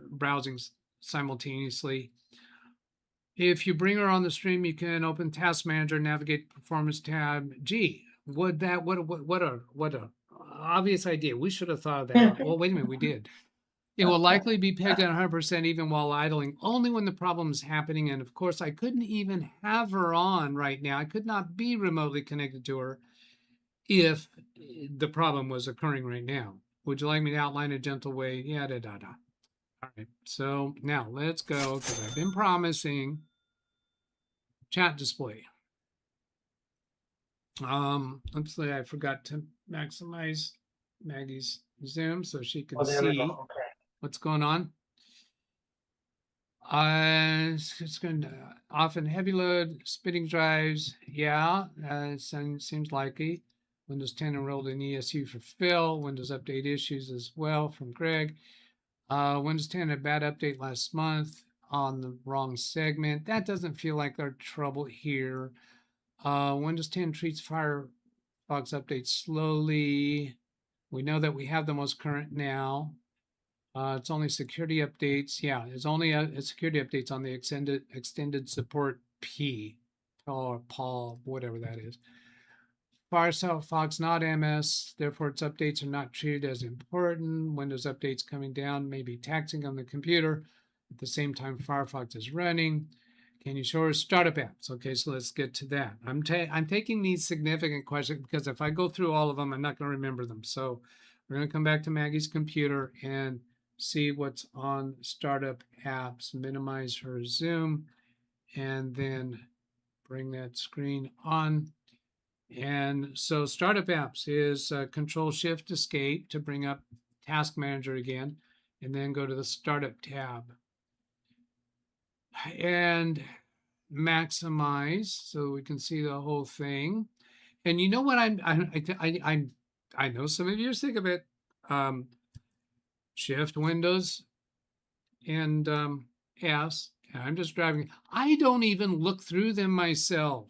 browsing simultaneously. If you bring her on the stream, you can open Task Manager, navigate the Performance tab. Gee, what a obvious idea. We should have thought of that. Well, wait a minute, we did. It will likely be pegged at 100% even while idling, only when the problem is happening. And of course, I couldn't even have her on right now. I could not be remotely connected to her if the problem was occurring right now. Would you like me to outline a gentle way? Yeah, da, da, da. All right, so now let's go, because I've been promising chat display. Let's say I forgot to maximize Maggie's Zoom so she can see what's going on. It's going to often heavy load, spinning drives. Yeah, seems likely. Windows 10 enrolled in ESU for Phil. Windows Update issues as well from Greg. Windows 10 had a bad update last month on the wrong segment. That doesn't feel like our trouble here. Windows 10 treats Firefox updates slowly. We know that we have the most current now. It's only security updates. Yeah, it's only a security updates on the extended support P or Paul, whatever that is. Firefox not MS, therefore its updates are not treated as important. Windows updates coming down may be taxing on the computer. At the same time, Firefox is running. Can you show us startup apps? Okay, so let's get to that. I'm taking these significant questions because if I go through all of them, I'm not going to remember them. So we're going to come back to Maggie's computer and see what's on startup apps, minimize her Zoom, and then bring that screen on. And so startup apps is Control-Shift-Escape to bring up Task Manager again, and then go to the Startup tab. And maximize so we can see the whole thing. And you know what I know some of you are sick of it. Shift Windows and S. And I'm just driving. I don't even look through them myself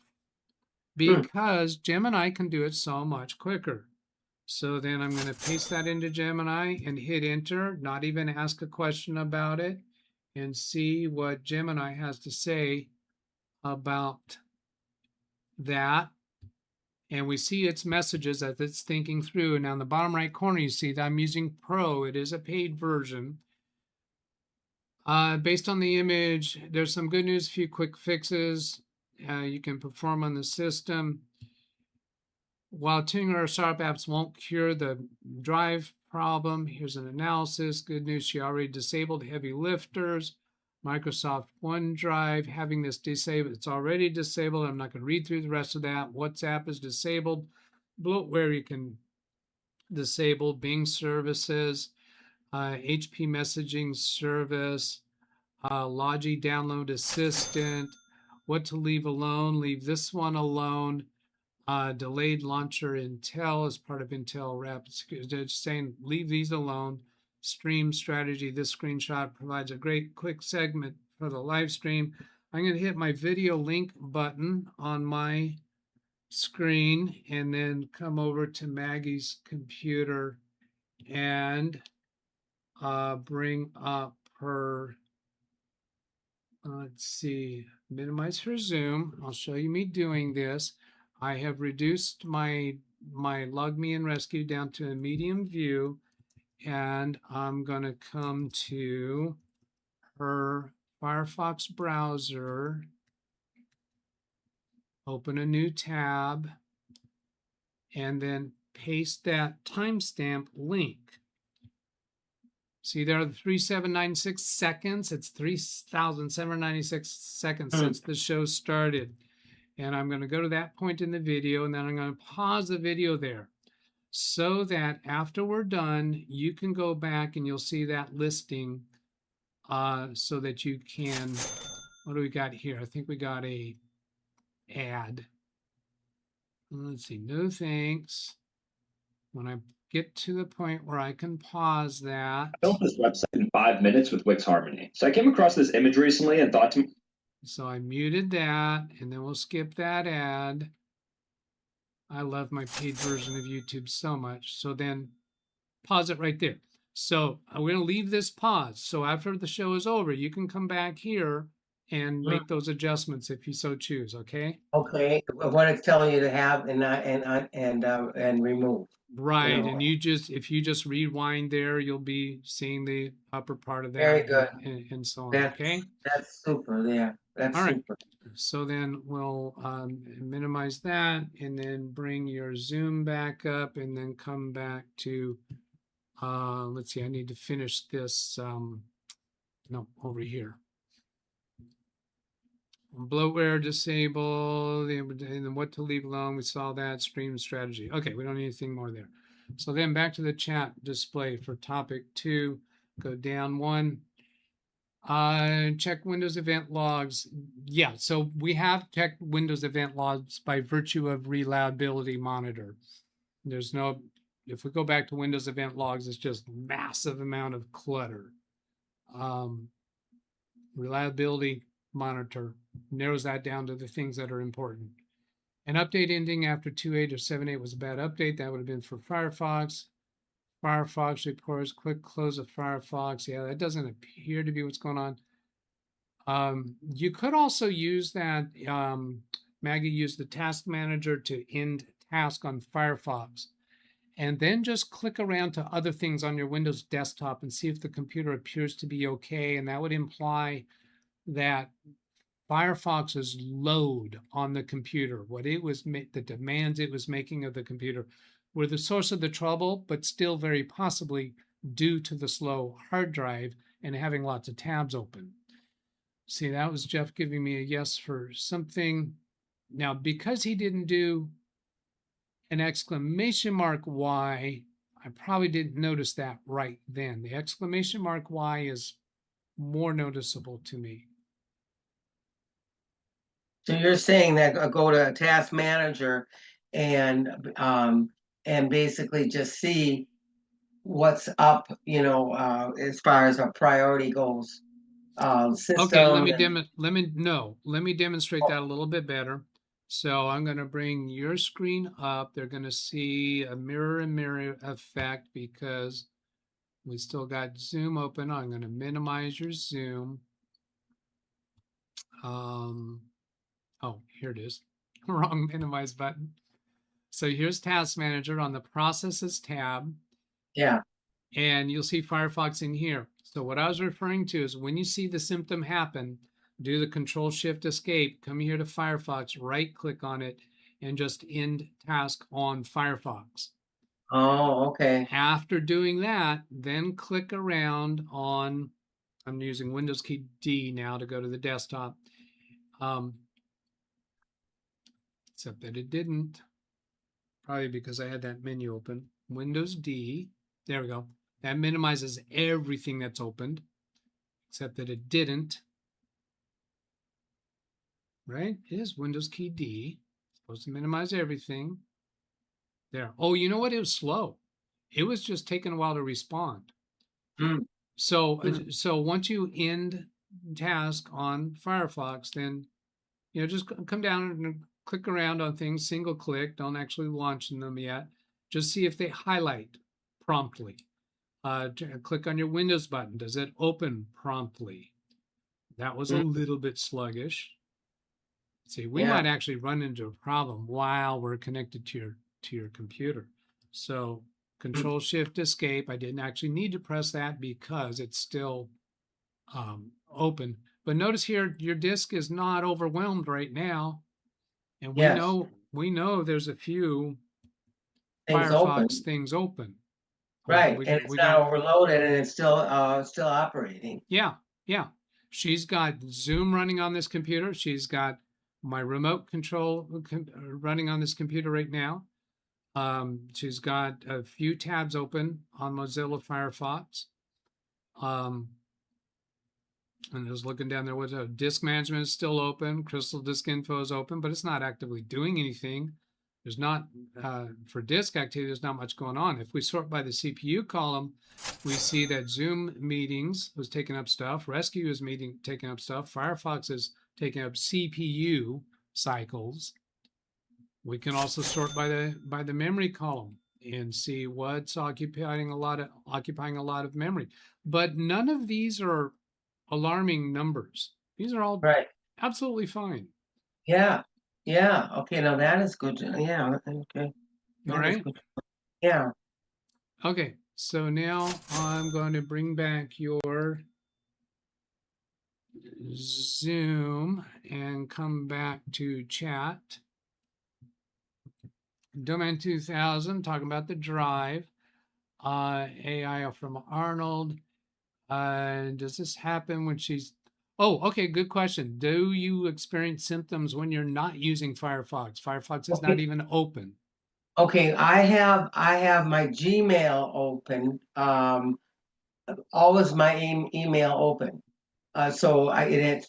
because Gemini can do it so much quicker. So then I'm going to paste that into Gemini and hit enter, not even ask a question about it, and see what Gemini has to say about that. And we see its messages as it's thinking through. And on the bottom right corner, you see that I'm using Pro. It is a paid version. Based on the image, there's some good news, a few quick fixes you can perform on the system. While tuning our startup apps won't cure the drive problem, here's an analysis. Good news, she already disabled heavy lifters. Microsoft OneDrive, having this disabled, it's already disabled. I'm not going to read through the rest of that. WhatsApp is disabled. Bloatware you can disable. Bing services, HP messaging service, Logi download assistant, what to leave alone, leave this one alone. Delayed launcher Intel as part of Intel Rapid Security. Just saying leave these alone. Stream strategy. This screenshot provides a great quick segment for the live stream. I'm going to hit my video link button on my screen and then come over to Maggie's computer and bring up her, let's see, minimize her Zoom. I'll show you me doing this. I have reduced my log me and rescue down to a medium view. And I'm going to come to her Firefox browser, open a new tab, and then paste that timestamp link. See there, the 3796 seconds. It's 3,796 seconds since the show started. And I'm going to go to that point in the video, and then I'm going to pause the video there, so that after we're done, you can go back and you'll see that listing so that you can, what do we got here? I think we got a ad. Let's see, no thanks. When I get to the point where I can pause that. I built this website in 5 minutes with Wix Harmony. So I came across this image recently and thought to So I muted that, and then we'll skip that ad. I love my paid version of YouTube so much. So then pause it right there. So I'm going to leave this pause. So after the show is over, you can come back here and make those adjustments if you so choose. Okay. Okay, what it's telling you to have and remove. Right. You know. And if you just rewind there, you'll be seeing the upper part of that. Very good. And so on. That's, Okay. that's super. Yeah, that's All right. super. So then we'll minimize that and then bring your zoom back up and then come back to, let's see, I need to finish this, no, over here. Bloatware disable, and then what to leave alone. We saw that stream strategy. Okay, we don't need anything more there. So then back to the chat display for topic 2. Go down 1. Check Windows event logs. Yeah, so we have checked Windows event logs by virtue of Reliability Monitor. There's no, if we go back to Windows event logs, it's just massive amount of clutter. Reliability Monitor narrows that down to the things that are important. An update ending after 2.8 or 7.8 was a bad update. That would have been for Firefox. Firefox reports quick close of Firefox. Yeah, that doesn't appear to be what's going on. You could also use that. Maggie used the task manager to end task on Firefox. And then just click around to other things on your Windows desktop and see if the computer appears to be okay. And that would imply that Firefox's load on the computer, what it was, the demands it was making of the computer, were the source of the trouble, but still very possibly due to the slow hard drive and having lots of tabs open. See, that was Jeff giving me a yes for something. Now, because he didn't do an exclamation mark Y, I probably didn't notice that right then. The exclamation mark Y is more noticeable to me. So you're saying that go to Task Manager and basically just see what's up, you know, as far as a priority goes. System. Okay, let me demonstrate that a little bit better. So I'm going to bring your screen up. They're going to see a mirror and mirror effect because we still got Zoom open. I'm going to minimize your Zoom. Oh, here it is. Wrong minimize button. So here's Task Manager on the Processes tab. Yeah. And you'll see Firefox in here. So what I was referring to is when you see the symptom happen, do the Control-Shift-Escape, come here to Firefox, right-click on it, and just end task on Firefox. Oh, okay. After doing that, then click around on, I'm using Windows key D now to go to the desktop. Except that it didn't, probably because I had that menu open. Windows D, there we go. That minimizes everything that's opened, except that it didn't. Right? It is Windows key D. It's supposed to minimize everything. There. Oh, you know what? It was slow. It was just taking a while to respond. So once you end task on Firefox, then just come down and click around on things, single click. Don't actually launch them yet. Just see if they highlight promptly. Click on your Windows button. Does it open promptly? That was a little bit sluggish. See, we might actually run into a problem while we're connected to your computer. So Control-Shift-Escape. I didn't actually need to press that because it's still open. But notice here, your disk is not overwhelmed right now, and we know there's a few Firefox things open. Right, and it's not overloaded, and it's still operating. Yeah. She's got Zoom running on this computer. She's got my remote control running on this computer right now. She's got a few tabs open on Mozilla Firefox. And just looking down there, what disk management is still open. Crystal Disk Info is open, but it's not actively doing anything. There's not, for disk activity, there's not much going on. If we sort by the CPU column, we see that Zoom meetings was taking up stuff. Rescue is taking up stuff. Firefox is taking up CPU cycles. We can also sort by the memory column and see what's occupying a lot of memory. But none of these are alarming numbers. These are all Right. absolutely fine. Yeah. Yeah. Okay. Now that is good. Yeah. Okay. All That is right. good. Yeah. Okay. So now I'm going to bring back your Zoom and come back to chat. Domain 2000, talking about the drive. AI from Arnold. Does this happen when she's... Oh, okay, good question. Do you experience symptoms when you're not using Firefox? Firefox is not Okay. even open. Okay. I have my Gmail open. Always my email open. It's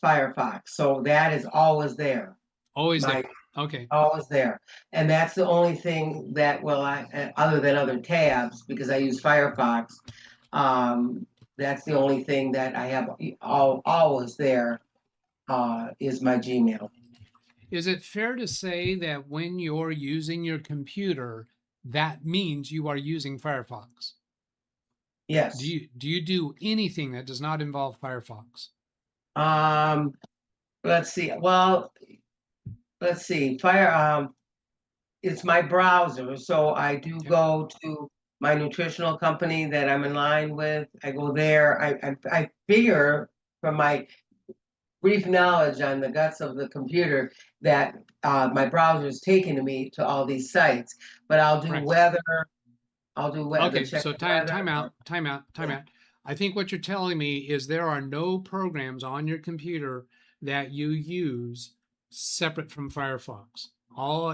Firefox. So that is always there. Always My there. Okay. always there. And that's the only thing that, well, other than other tabs, because I use Firefox, that's the only thing that I have always there, is my Gmail. Is it fair to say that when you're using your computer, that means you are using Firefox? Yes. Do you do anything that does not involve Firefox? Um, let's see. Well, let's see. It's my browser, so I do Okay. go to my nutritional company that I'm in line with. I go there. I figure from my brief knowledge on the guts of the computer that my browser is taking me to all these sites. But I'll do Right. weather. I'll do weather. Okay, Check so the weather. time out. I think what you're telling me is there are no programs on your computer that you use separate from Firefox.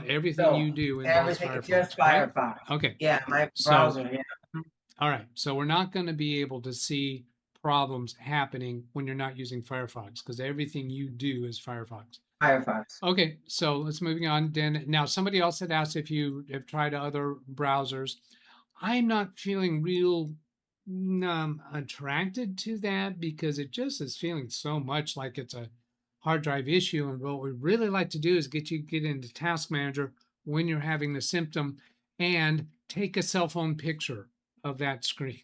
Everything No, you do involves everything. It's Firefox, just right? Firefox. Okay. Yeah, my So, browser. Yeah. all right. So we're not going to be able to see problems happening when you're not using Firefox because everything you do is Firefox. Firefox. Okay, so let's moving on. Then now somebody else had asked if you have tried other browsers. I'm not feeling real attracted to that because it just is feeling so much like it's a hard drive issue. And what we really like to do is get into Task Manager when you're having the symptom and take a cell phone picture of that screen.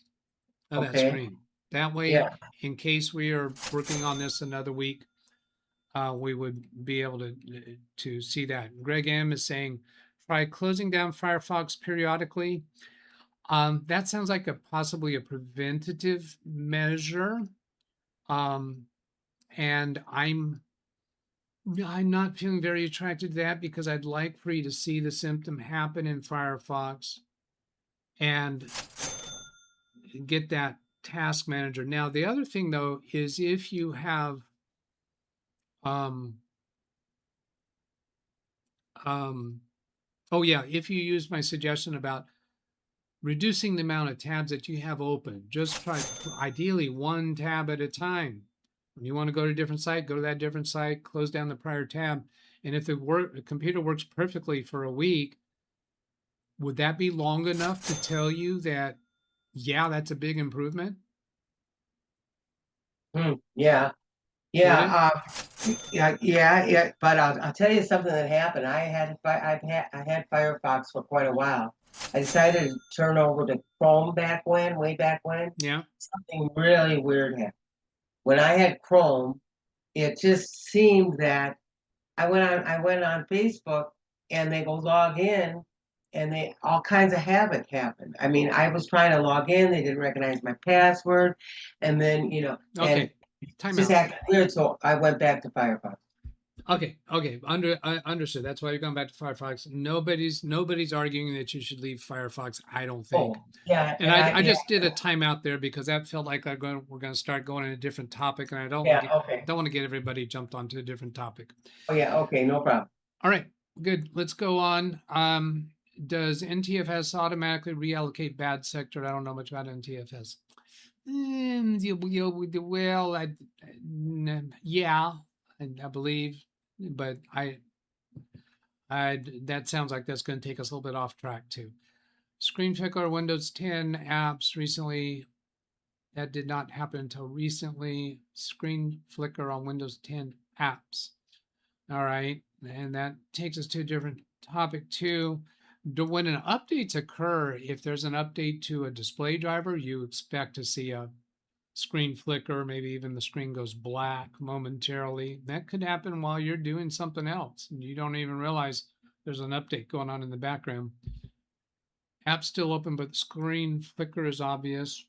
Okay. That way, Yeah. in case we are working on this another week, we would be able to see that. Greg M is saying, try closing down Firefox periodically. That sounds like possibly a preventative measure. And I'm not feeling very attracted to that because I'd like for you to see the symptom happen in Firefox and get that task manager. Now, the other thing though is if you have oh yeah, if you use my suggestion about reducing the amount of tabs that you have open, just try ideally one tab at a time. When you want to go to a different site, go to that different site, close down the prior tab. And if the computer works perfectly for a week, would that be long enough to tell you that, yeah, that's a big improvement? Yeah. Would it? Yeah. But I'll tell you something that happened. I had Firefox for quite a while. I decided to turn over to Chrome way back when. Yeah. Something really weird happened. When I had Chrome, it just seemed that I went on Facebook and they go log in and they all kinds of havoc happened. I mean, I was trying to log in, they didn't recognize my password, and then and Okay. it's Time just out. acting weird. So I went back to Firefox. Okay. Understood. That's why you're going back to Firefox. Nobody's arguing that you should leave Firefox, I don't think. Oh, yeah, And I just did a timeout there because that felt like we're going to start going in a different topic, and I don't okay. want to get everybody jumped onto a different topic. Oh yeah, okay, no problem. All right, good. Let's go on. Does NTFS automatically reallocate bad sector? I don't know much about NTFS. Well, yeah, I believe, but that sounds like that's going to take us a little bit off track too. Screen Flicker Windows 10 apps recently. That did not happen until recently. Screen Flicker on Windows 10 apps. All right, and that takes us to a different topic 2. When an updates occur, if there's an update to a display driver, you expect to see a screen flicker, maybe even the screen goes black momentarily. That could happen while you're doing something else and you don't even realize there's an update going on in the background. App's still open, but the screen flicker is obvious.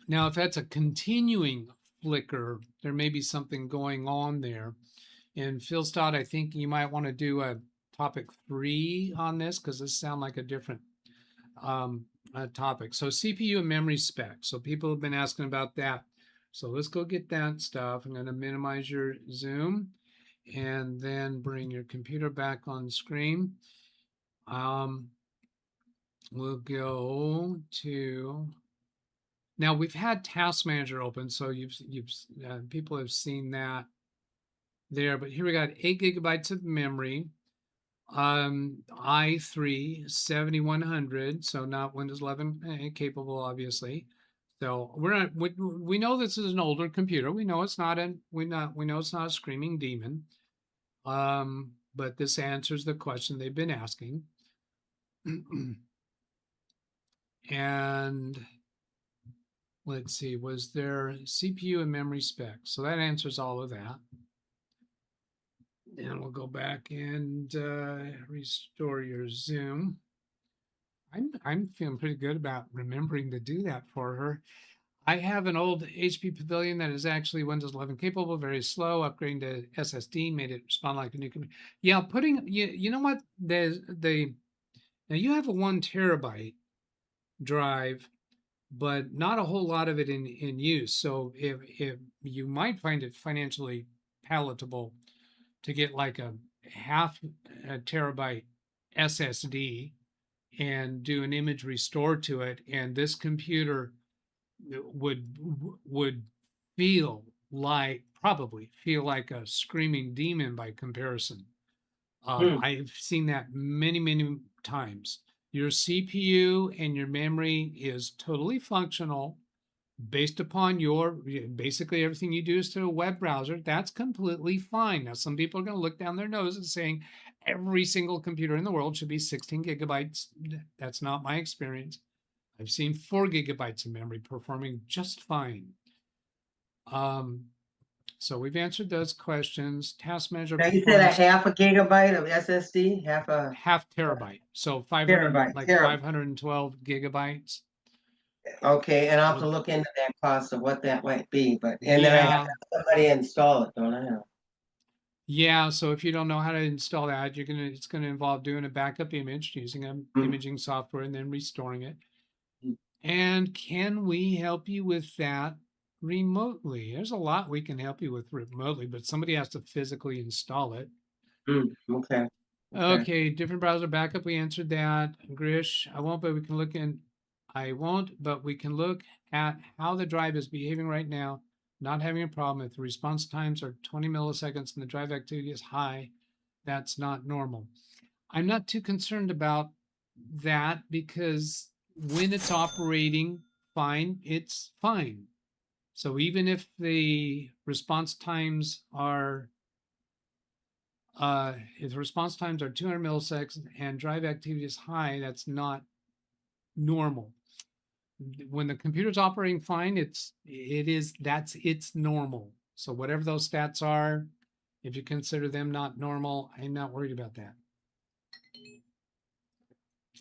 Now, if that's a continuing flicker, there may be something going on there. And Phil Stott, I think you might want to do a topic 3 on this because this sounds like a different topic. So CPU and memory specs. So people have been asking about that. So let's go get that stuff. I'm going to minimize your Zoom and then bring your computer back on screen. We'll go to, now we've had Task Manager open, so people have seen that there, but here we got 8 gigabytes of memory, i3 7100, so not Windows 11 capable, obviously. So we know this is an older computer. We know it's not we know it's not a screaming demon. But this answers the question they've been asking. And let's see, was there CPU and memory specs? So that answers all of that. And we'll go back and restore your Zoom. I'm feeling pretty good about remembering to do that for her. I have an old HP Pavilion that is actually Windows 11 capable, very slow. Upgrading to SSD made it respond like a new computer. Yeah, you know what? Now you have a 1 terabyte drive, but not a whole lot of it in use. So if you might find it financially palatable to get like a half a terabyte SSD and do an image restore to it, and this computer would probably feel like a screaming demon by comparison. I've seen that many times. Your CPU and your memory is totally functional based upon basically everything you do is through a web browser. That's completely fine. Now, some people are going to look down their nose and saying every single computer in the world should be 16 gigabytes. That's not my experience. I've seen 4 gigabytes of memory performing just fine. So we've answered those questions. Task Manager. Now you said a half a gigabyte of SSD, half terabyte. So 500, terabyte, like terabyte. 512 gigabytes. Okay, and I'll have to look into that cost of what that might be. But then I have to have somebody install it, don't I? Yeah, so if you don't know how to install that, it's gonna involve doing a backup image using an imaging software and then restoring it. And can we help you with that remotely? There's a lot we can help you with remotely, but somebody has to physically install it. Okay. Okay, different browser backup. We answered that. Grish, I won't, but we can look at how the drive is behaving right now. Not having a problem. If the response times are 20 milliseconds and the drive activity is high, that's not normal. I'm not too concerned about that because when it's operating fine, it's fine. So even if the response times are 200 milliseconds and drive activity is high, that's not normal. When the computer's operating fine, it's normal. So whatever those stats are, if you consider them not normal, I'm not worried about that.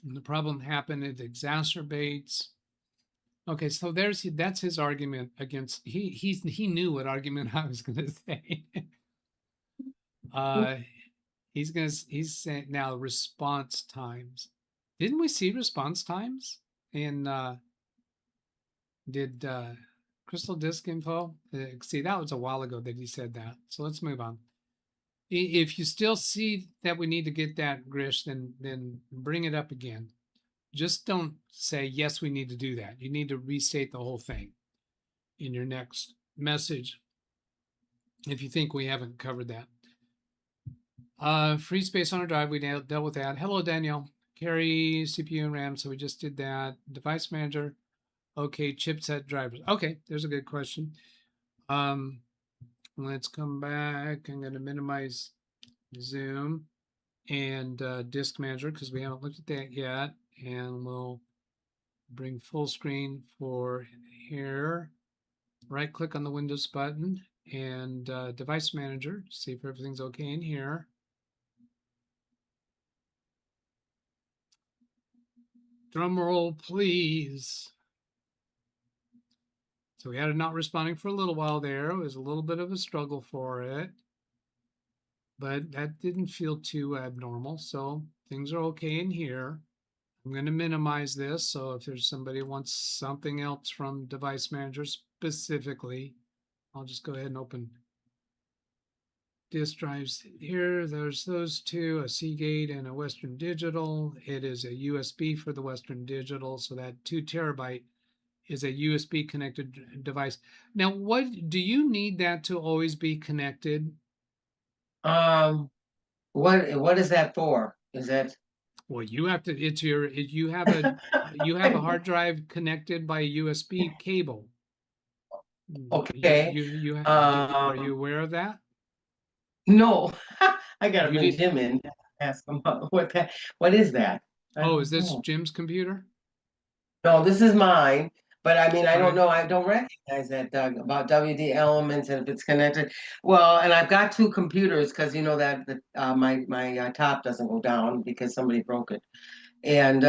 When the problem happened, it exacerbates. Okay, so that's his argument against. He knew what argument I was going to say. He's saying now response times. Didn't we see response times in? Did Crystal Disk Info? See, that was a while ago that he said that. So let's move on. If you still see that we need to get that, Grish, then bring it up again. Just don't say, yes, we need to do that. You need to restate the whole thing in your next message if you think we haven't covered that. Free space on our drive, we dealt with that. Hello, Danielle. Carry CPU and RAM, so we just did that. Device manager. Okay, chipset drivers. Okay, there's a good question. Let's come back. I'm going to minimize Zoom, and disk manager, because we haven't looked at that yet. And we'll bring full screen for here. Right click on the Windows button and device manager, see if everything's okay in here. Drum roll, please. So we had it not responding for a little while there. It was a little bit of a struggle for it, but that didn't feel too abnormal. So things are okay in here. I'm going to minimize this. So if there's somebody who wants something else from device manager specifically, I'll just go ahead and open disk drives here. There's those two, a Seagate and a Western Digital. It is a USB for the Western Digital. So that 2 terabyte is a USB connected device. Now, what do you need that to always be connected? What is that for? Is that? Well, you have to, you have a hard drive connected by a USB cable. Okay. Are you aware of that? No, I gotta You bring did- Jim in, ask him what is that? I Oh, don't is this know. Jim's computer? No, this is mine, but I mean, I don't Okay. know, I don't recognize that, Doug, about WD Elements and if it's connected. Well, and I've got 2 computers, because you know that, my top doesn't go down because somebody broke it. And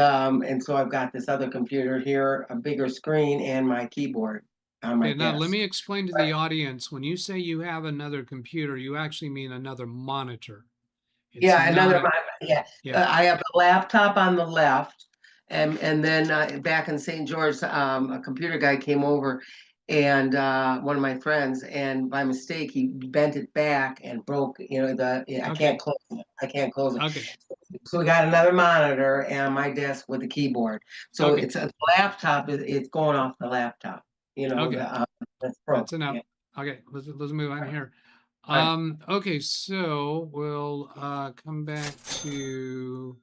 so I've got this other computer here, a bigger screen, and my keyboard on my Okay, now let desk. me explain to the audience. When you say you have another computer, you actually mean another monitor. It's Yeah, not yeah. I have a laptop on the left, and then back in St. George, a computer guy came over, and one of my friends, and by mistake he bent it back and broke. I Okay. can't close it. I can't close it. Okay. So we got another monitor and my desk with the keyboard. So Okay. it's a laptop. It's going off the laptop. Okay. That's broke. That's enough. Yeah. Okay, let's move on here. Right. Okay, so we'll come back to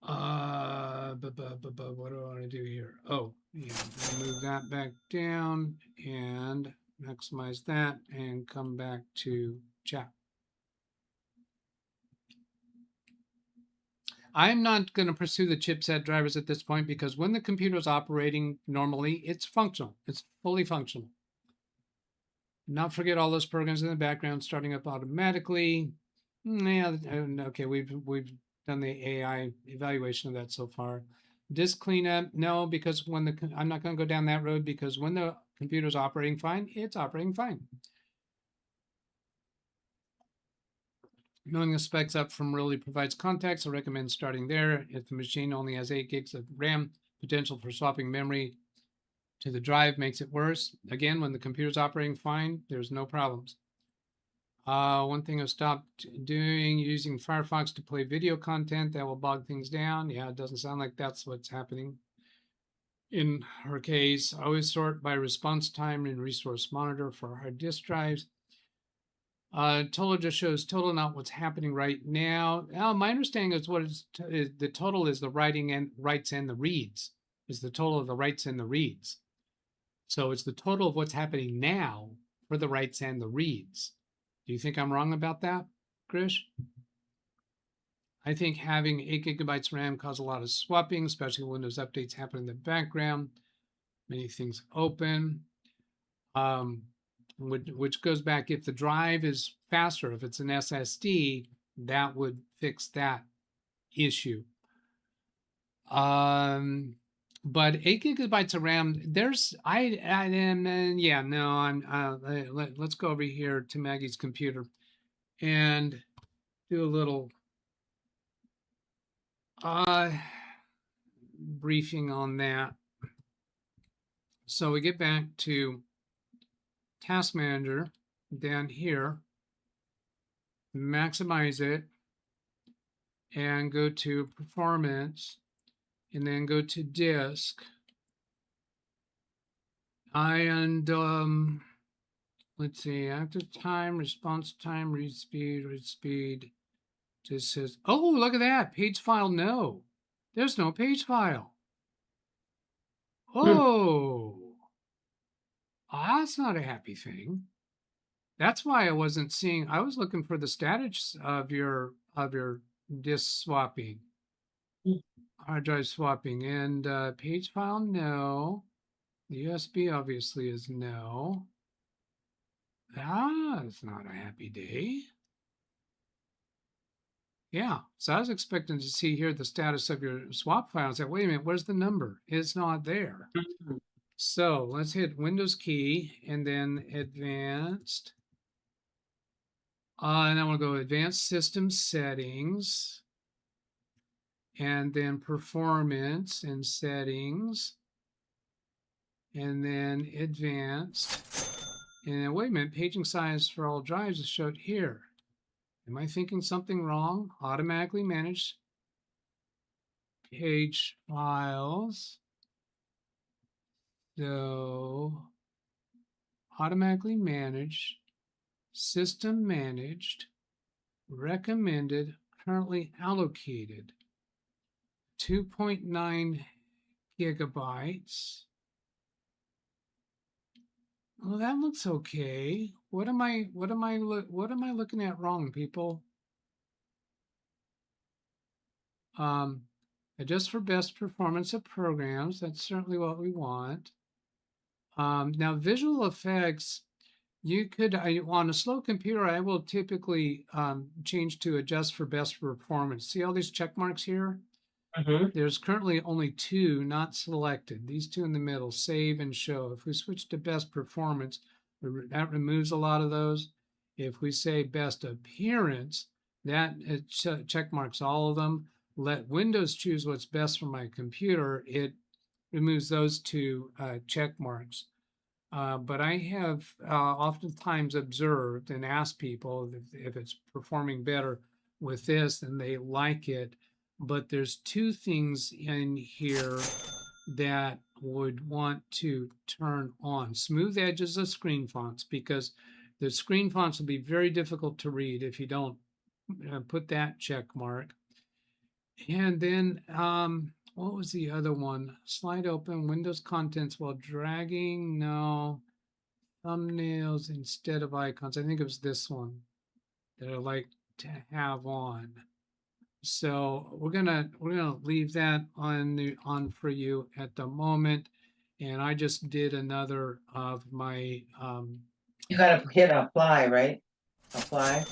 what do I want to do here? Oh, yeah, move that back down and maximize that and come back to chat. I'm not going to pursue the chipset drivers at this point because when the computer is operating normally, it's functional. It's fully functional. Not forget all those programs in the background starting up automatically. Yeah, okay, we've done the AI evaluation of that so far. Disk cleanup, no, because I'm not going to go down that road because when the computer's operating fine, it's operating fine. Knowing the specs up from really provides context. I recommend starting there. If the machine only has 8 gigs of RAM, potential for swapping memory to the drive makes it worse. Again, when the computer's operating fine, there's no problems. One thing I've stopped doing, using Firefox to play video content, that will bog things down. Yeah, it doesn't sound like that's what's happening. In her case, I always sort by response time in Resource Monitor for hard disk drives. Total just shows total, not what's happening right now. Now, my understanding is the total is the writes and the reads. Is the total of the writes and the reads. So it's the total of what's happening now for the writes and the reads. Do you think I'm wrong about that, Krish? I think having 8 gigabytes RAM causes a lot of swapping, especially when Windows updates happen in the background. Many things open. Which goes back, if the drive is faster, if it's an SSD, that would fix that issue. But 8 gigabytes of RAM, let's go over here to Maggie's computer and do a little briefing on that. So we get back to Task Manager down here, maximize it, and go to Performance, and then go to Disk. And let's see, active time, response time, read speed. Just says, oh, look at that, page file, no. There's no page file. Oh, that's not a happy thing. That's why I wasn't seeing. I was looking for the status of your disk swapping, hard drive swapping, and page file. No, the USB obviously is no. Ah, it's not a happy day. Yeah, so I was expecting to see here the status of your swap file. I said, wait a minute, where's the number? It's not there. So let's hit Windows key and then advanced. And then we'll go advanced system settings and then performance and settings and then advanced. And then, wait a minute, paging size for all drives is showed here. Am I thinking something wrong? Automatically manage page files. So automatically managed, system managed, recommended, currently allocated, 2.9 gigabytes. Well, that looks okay. What am I looking at wrong, people? Adjust for best performance of programs. That's certainly what we want. Now, visual effects, you could, on a slow computer, I will typically change to adjust for best performance. See all these check marks here? There's currently only 2 not selected. These 2 in the middle, save and show. If we switch to best performance, that removes a lot of those. If we say best appearance, that check marks all of them. Let Windows choose what's best for my computer. It removes those 2 check marks. But I have oftentimes observed and asked people if it's performing better with this and they like it. But there's 2 things in here that would want to turn on. Smooth edges of screen fonts, because the screen fonts will be very difficult to read if you don't put that check mark. And then what was the other one? Slide open Windows contents while dragging. No. Thumbnails instead of icons. I think it was this one that I like to have on. So we're gonna leave that on for you at the moment. And I just did another of my You gotta hit apply, right? Apply.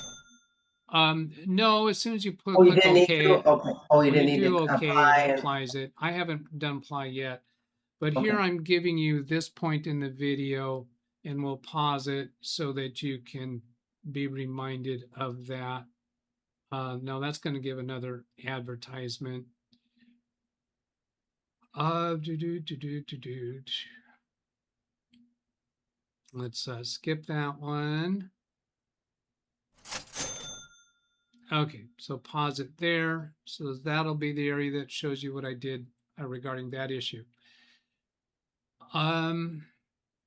no, as soon as you Oh, you click didn't need OK, to? Okay. Oh, you when didn't you need do to OK, apply. it applies it. I haven't done apply yet, but here Okay. I'm giving you this point in the video, and we'll pause it so that you can be reminded of that. No, that's going to give another advertisement. Let's skip that one. Okay, so pause it there. So that'll be the area that shows you what I did regarding that issue. And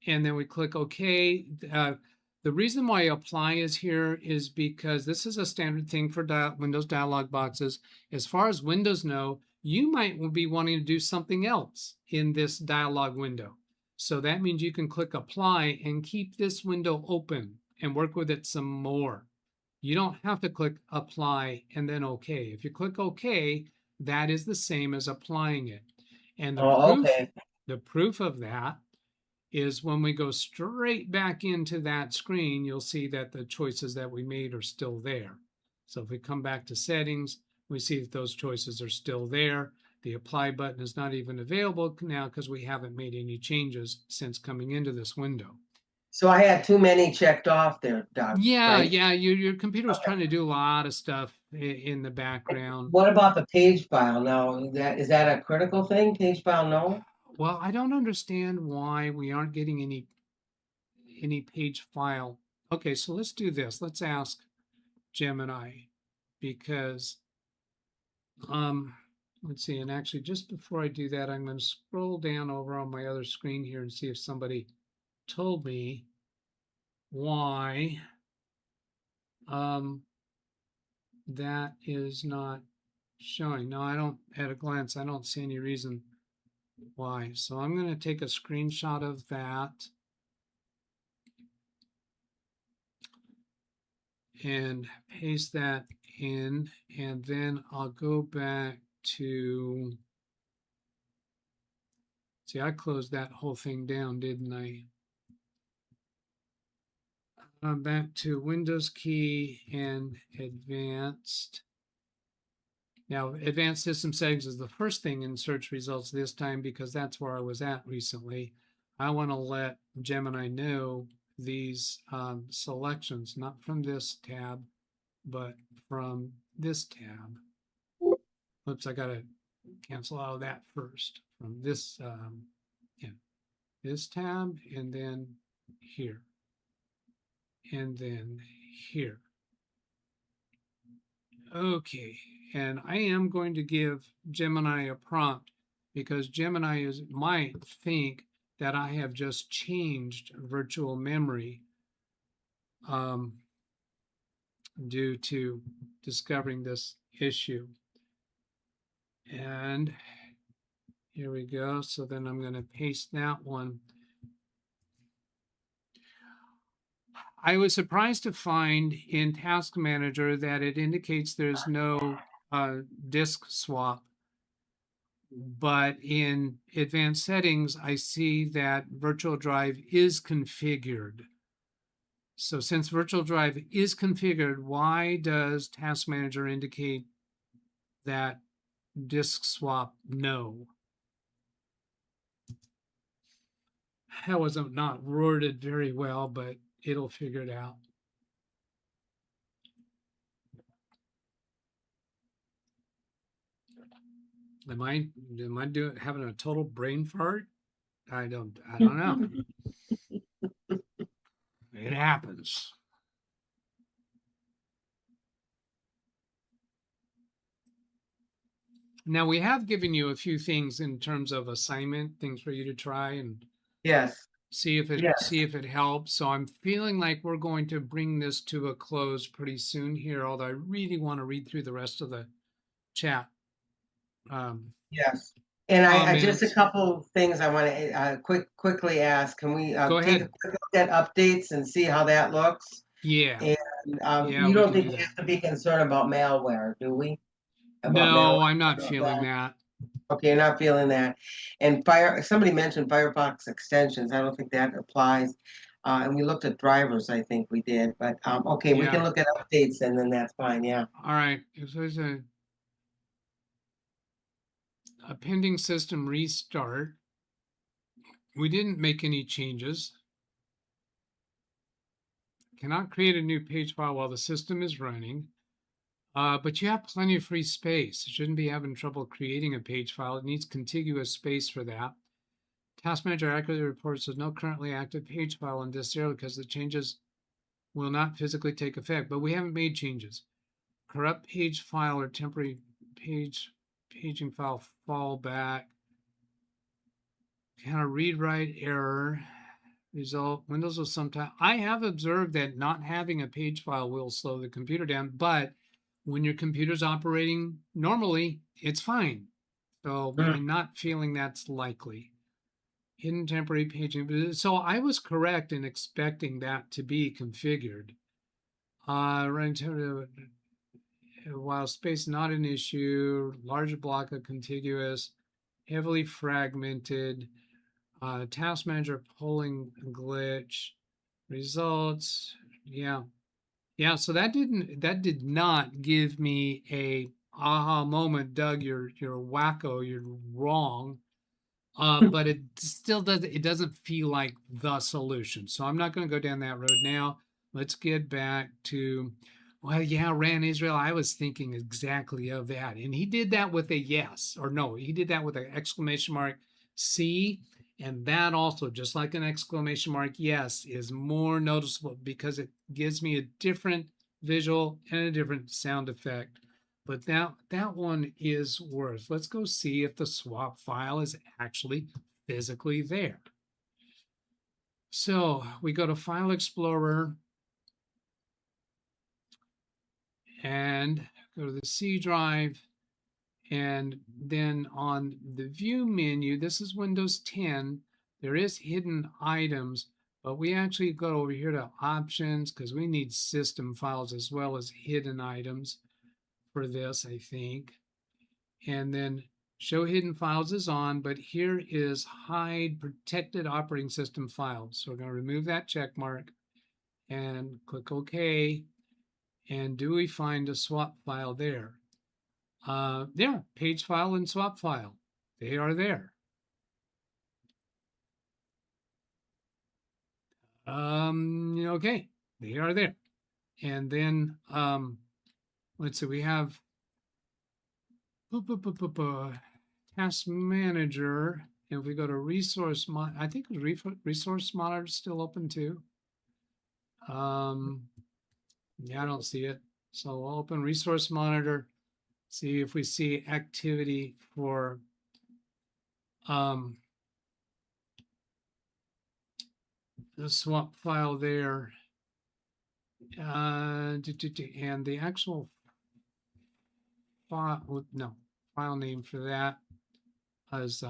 then we click OK. The reason why apply is here is because this is a standard thing for Windows dialog boxes. As far as Windows know, you might be wanting to do something else in this dialog window. So that means you can click apply and keep this window open and work with it some more. You don't have to click apply and then OK. If you click OK, that is the same as applying it. And the proof of that is when we go straight back into that screen, you'll see that the choices that we made are still there. So if we come back to settings, we see that those choices are still there. The apply button is not even available now because we haven't made any changes since coming into this window. So I had too many checked off there, Doug. Yeah, right? yeah, your computer was trying to do a lot of stuff in the background. What about the page file now? Is that a critical thing? Page file, no? Well, I don't understand why we aren't getting any page file. Okay, so let's do this. Let's ask Gemini, because let's see. And actually, just before I do that, I'm going to scroll down over on my other screen here and see if somebody told me why that is not showing. No, I don't. At a glance, I don't see any reason why. So I'm going to take a screenshot of that. and paste that in, and then I'll go back to, see, I closed that whole thing down, didn't I? Back to Windows key and advanced. Now, advanced system settings is the first thing in search results this time because that's where I was at recently. I want to let Gemini know these selections, not from this tab, but from this tab. Oops, I got to cancel out of that first. From this, this tab, and then here, and then here. Okay, and I am going to give Gemini a prompt because Gemini might think that I have just changed virtual memory due to discovering this issue. And here we go. So then I'm going to paste that one. I was surprised to find in Task Manager that it indicates there's no disk swap. But in advanced settings, I see that virtual drive is configured. So since virtual drive is configured, why does Task Manager indicate that disk swap no? That was not worded very well, but it'll figure it out. Am I having a total brain fart? I don't know. It happens. Now we have given you a few things in terms of assignment, things for you to try and Yes. see if it helps. So I'm feeling like we're going to bring this to a close pretty soon here, although I really want to read through the rest of the chat. Yes. And I just a comments. couple things I want to quickly ask. Can we Go take ahead. a quick look at updates and see how that looks? Yeah. And Yeah, you we don't can think do we that. have to be concerned about malware, do we? About No, malware, I'm not about feeling that. Okay, you're not feeling that. And somebody mentioned Firefox extensions. I don't think that applies. And we looked at drivers, I think we did. But okay, we can Yeah. look at updates and then that's fine. Yeah. All right. If there's a pending system restart, we didn't make any changes. Cannot create a new page file while the system is running. But you have plenty of free space. You shouldn't be having trouble creating a page file. It needs contiguous space for that. Task Manager accurately reports there's no currently active page file in this area because the changes will not physically take effect, but we haven't made changes. Corrupt page file or temporary paging file fallback. Kind of read-write error. Result, Windows will sometimes, I have observed that not having a page file will slow the computer down, but when your computer's operating normally, it's fine. So I'm not feeling that's likely. Hidden temporary paging. So I was correct in expecting that to be configured. While space not an issue, large block of contiguous, heavily fragmented, task manager polling glitch, results. Yeah. So that did not give me a aha moment. Doug, you're wacko. You're wrong. But it still doesn't feel like the solution. So I'm not going to go down that road now. Let's get back to, well, yeah, Ran Israel. I was thinking exactly of that. And he did that with a yes, or no, he did that with an exclamation mark C. And that also, just like an exclamation mark yes, is more noticeable because it gives me a different visual and a different sound effect. But that one is worth. Let's go see if the swap file is actually physically there. So we go to File Explorer and go to the C drive. And then on the View menu, this is Windows 10, there is hidden items, But we actually go over here to options because we need system files as well as hidden items for this, I think. And then show hidden files is on, but here is hide protected operating system files. So we're going to remove that check mark and click OK. And do we find a swap file there? There, page file and swap file. They are there. Okay, they are there. And then let's see, we have task manager. If we go to resource, I think resource monitor is still open too. Yeah, I don't see it. So I'll open resource monitor, see if we see activity for the swap file there. And the actual file, no, file name for that is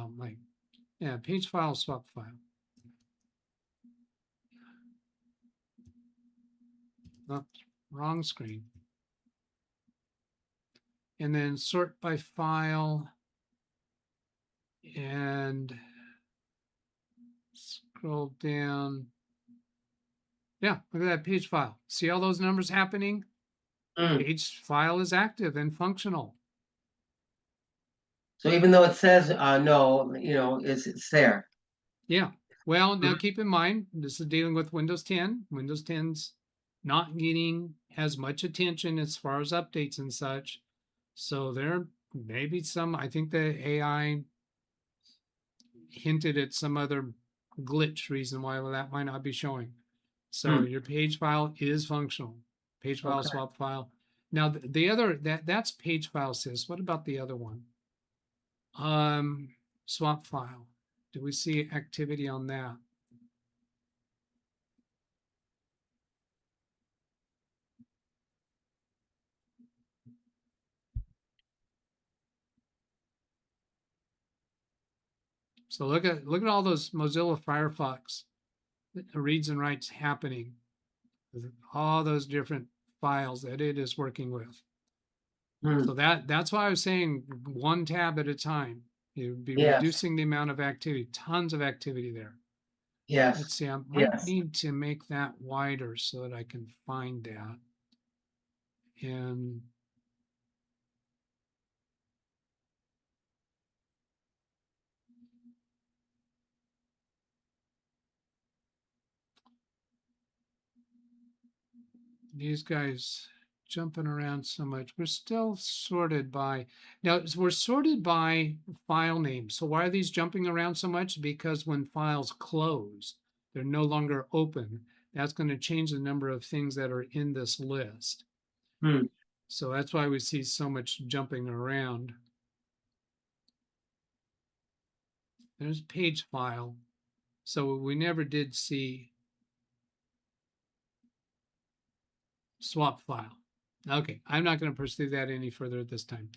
page file swap file. Oops, wrong screen. And then sort by file and scroll down. Yeah, look at that page file. See all those numbers happening? Page file is active and functional. So even though it says no, it's there. Yeah. Well, now keep in mind, this is dealing with Windows 10. Windows 10's not getting as much attention as far as updates and such. So there may be some, I think the AI hinted at some other glitch reason why that might not be showing. So your page file is functional. Page file, swap file. Now the other, that's page file sys. What about the other one? Swap file. Do we see activity on that? So look at all those Mozilla Firefox reads and writes happening. All those different files that it is working with. So that's why I was saying one tab at a time. You'd be reducing the amount of activity, tons of activity there. Yes. Let's see, I might need to make that wider so that I can find that. And these guys jumping around so much. We're still sorted by, now we're sorted by file name. So why are these jumping around so much? Because when files close, they're no longer open. That's going to change the number of things that are in this list. So that's why we see so much jumping around. There's page file. So we never did see swap file. Okay, I'm not going to pursue that any further at this time.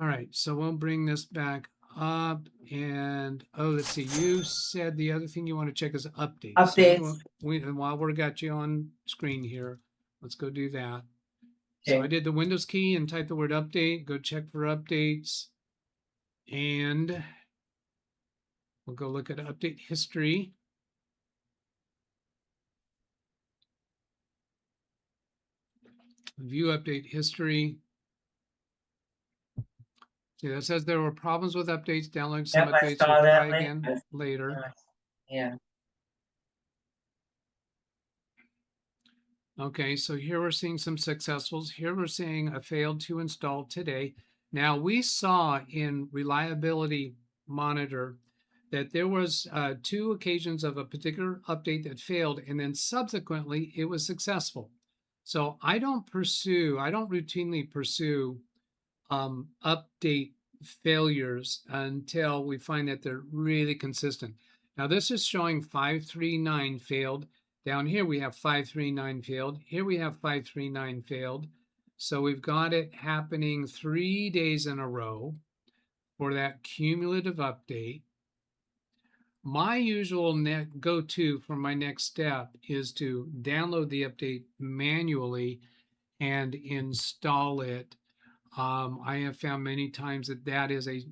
All right, so we'll bring this back up and, let's see, you said the other thing you want to check is updates. Updates. So while we've got you on screen here, let's go do that. Okay. So I did the Windows key and type the word update, go check for updates, and we'll go look at update history. View update history. See, that says there were problems with updates, downloading some updates. We'll try again later. Yeah. Okay, so here we're seeing some successfuls. Here we're seeing a failed to install today. Now we saw in reliability monitor that there was 2 occasions of a particular update that failed, and then subsequently it was successful. So I don't routinely pursue update failures until we find that they're really consistent. Now this is showing 539 failed. Down here we have 539 failed. Here we have 539 failed. So we've got it happening 3 days in a row for that cumulative update. My usual go-to for my next step is to download the update manually and install it. I have found many times that that is a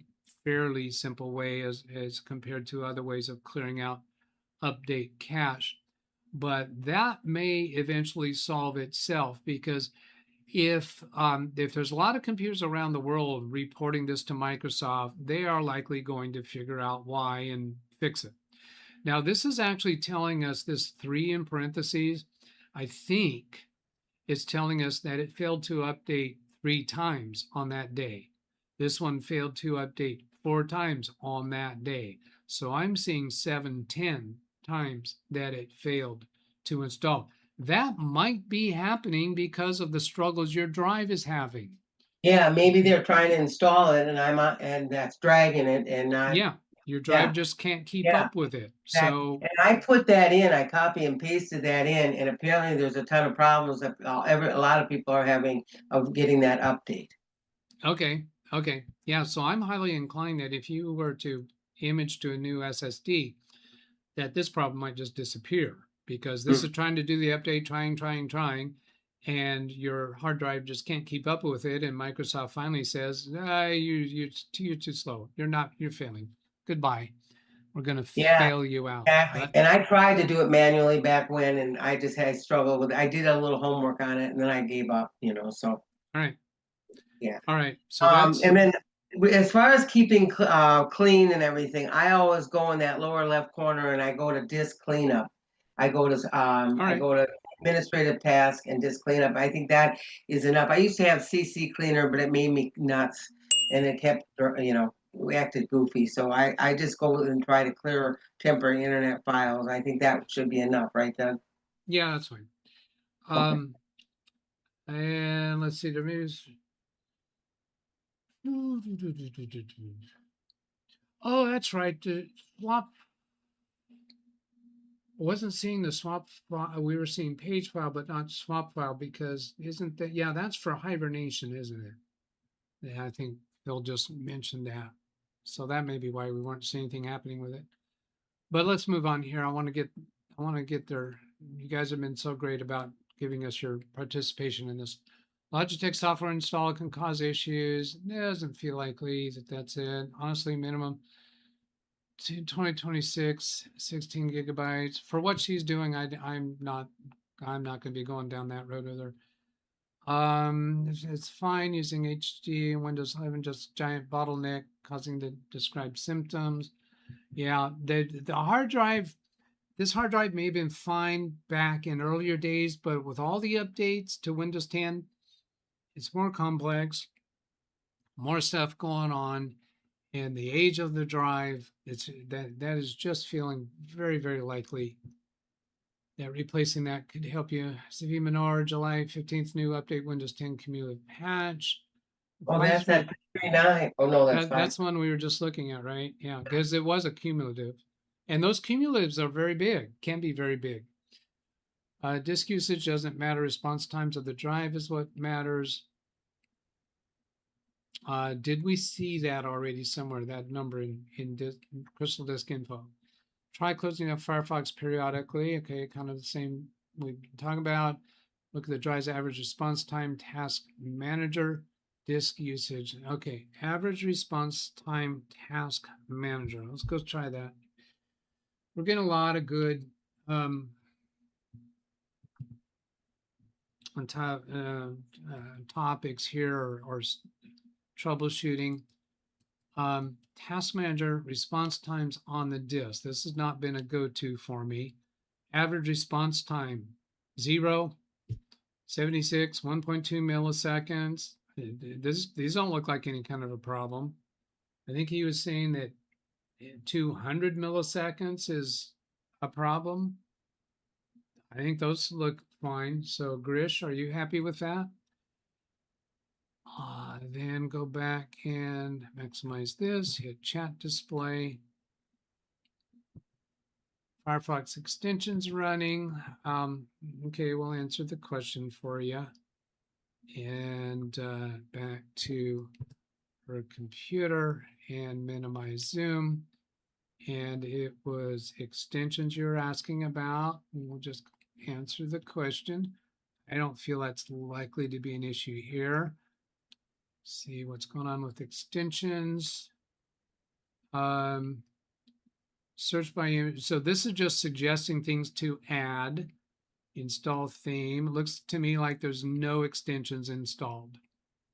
fairly simple way as compared to other ways of clearing out update cache. But that may eventually solve itself, because if there's a lot of computers around the world reporting this to Microsoft, they are likely going to figure out why and fix it. Now, this is actually telling us, this 3 in parentheses, I think it's telling us that it failed to update 3 times on that day. This one failed to update 4 times on that day. So I'm seeing 7-10 times that it failed to install. That might be happening because of the struggles your drive is having. Yeah, maybe they're trying to install it and and that's dragging it and not. Yeah, your drive just can't keep up with it. So, and I put that in, I copy and pasted that in, and apparently there's a ton of problems that a lot of people are having of getting that update. okay. Yeah, so I'm highly inclined that if you were to image to a new SSD, that this problem might just disappear, because this is trying to do the update, trying, and your hard drive just can't keep up with it. And Microsoft finally says, you're too slow. You're failing. Goodbye. We're going to fail you out. Exactly. And I tried to do it manually back when, and I just had struggled with it. I did a little homework on it, and then I gave up, so. All right. Yeah. All right. So that's. And then as far as keeping clean and everything, I always go in that lower left corner and I go to disk cleanup. I go to I go to administrative task and disk cleanup. I think that is enough. I used to have CC cleaner, but it made me nuts, and it kept acted goofy. So I just go and try to clear temporary internet files. I think that should be enough, right, Doug? Yeah, that's fine. And let's see, there is. Oh, that's right. The swap. I wasn't seeing the swap file. We were seeing page file, but not swap file, because isn't that, yeah, that's for hibernation, isn't it? Yeah, I think Phil just mentioned that. So that may be why we weren't seeing anything happening with it. But let's move on here. I want to get there. You guys have been so great about giving us your participation in this. Logitech software install can cause issues. It doesn't feel likely that that's it. Honestly, minimum 2026, 16 gigabytes. For what she's doing, I'm not going to be going down that road with her. It's fine using HD and Windows 11, just giant bottleneck causing the described symptoms. Yeah, the hard drive, this hard drive may have been fine back in earlier days, but with all the updates to Windows 10, it's more complex, more stuff going on, and the age of the drive, that is just feeling very, very likely that replacing that could help you. CV Menor, July 15th, new update, Windows 10 cumulative patch. Oh, that's that 39. Oh, no, that's one we were just looking at, right? Yeah, because it was a cumulative. And those cumulatives are very big, can be very big. Disk usage doesn't matter. Response times of the drive is what matters. Did we see that already somewhere, that number in Crystal Disk Info? Try closing up Firefox periodically. Okay, kind of the same we've been talking about. Look at the drive's average response time, task manager, disk usage. Okay, average response time, task manager. Let's go try that. We're getting a lot of good topics here, or troubleshooting. Task manager, response times on the disk. This has not been a go-to for me. Average response time, 0, 76, 1.2 milliseconds. These don't look like any kind of a problem. I think he was saying that 200 milliseconds is a problem. I think those look fine. So Grish, are you happy with that? Then go back and maximize this, hit chat display. Firefox extensions running. Okay, we'll answer the question for you. And back to her computer and minimize Zoom. and it was extensions you're asking about. We'll just answer the question. I don't feel that's likely to be an issue here. See what's going on with extensions. Search by image. So this is just suggesting things to add. Install theme. It looks to me like there's no extensions installed.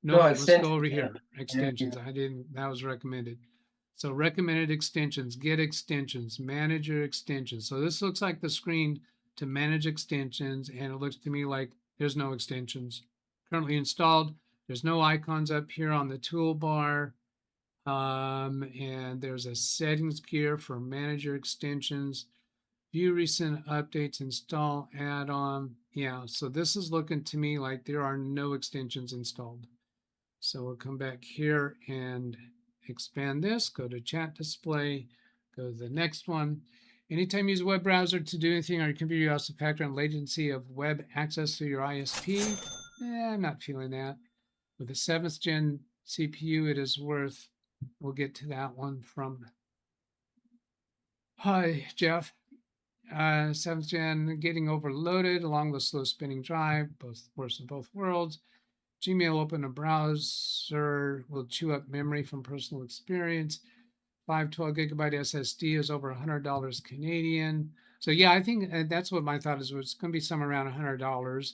No, let's extensions. go over here. Extensions. That was recommended. So recommended extensions, get extensions, manage your extensions. So this looks like the screen to manage extensions, and it looks to me like there's no extensions currently installed. There's no icons up here on the toolbar. And there's a settings gear for manage your extensions, view recent updates, install add-on. Yeah, so this is looking to me like there are no extensions installed. So we'll come back here and expand this, go to chat display, go to the next one. Anytime you use a web browser to do anything on your computer, you also factor in latency of web access through your ISP. I'm not feeling that. With a 7th gen CPU, it is worth, we'll get to that one from, hi, Jeff. 7th gen getting overloaded along with slow spinning drive, both worst of both worlds. Gmail open a browser will chew up memory from personal experience. 512 gigabyte SSD is over $100 Canadian. So yeah, I think that's what my thought is. It's going to be somewhere around $100.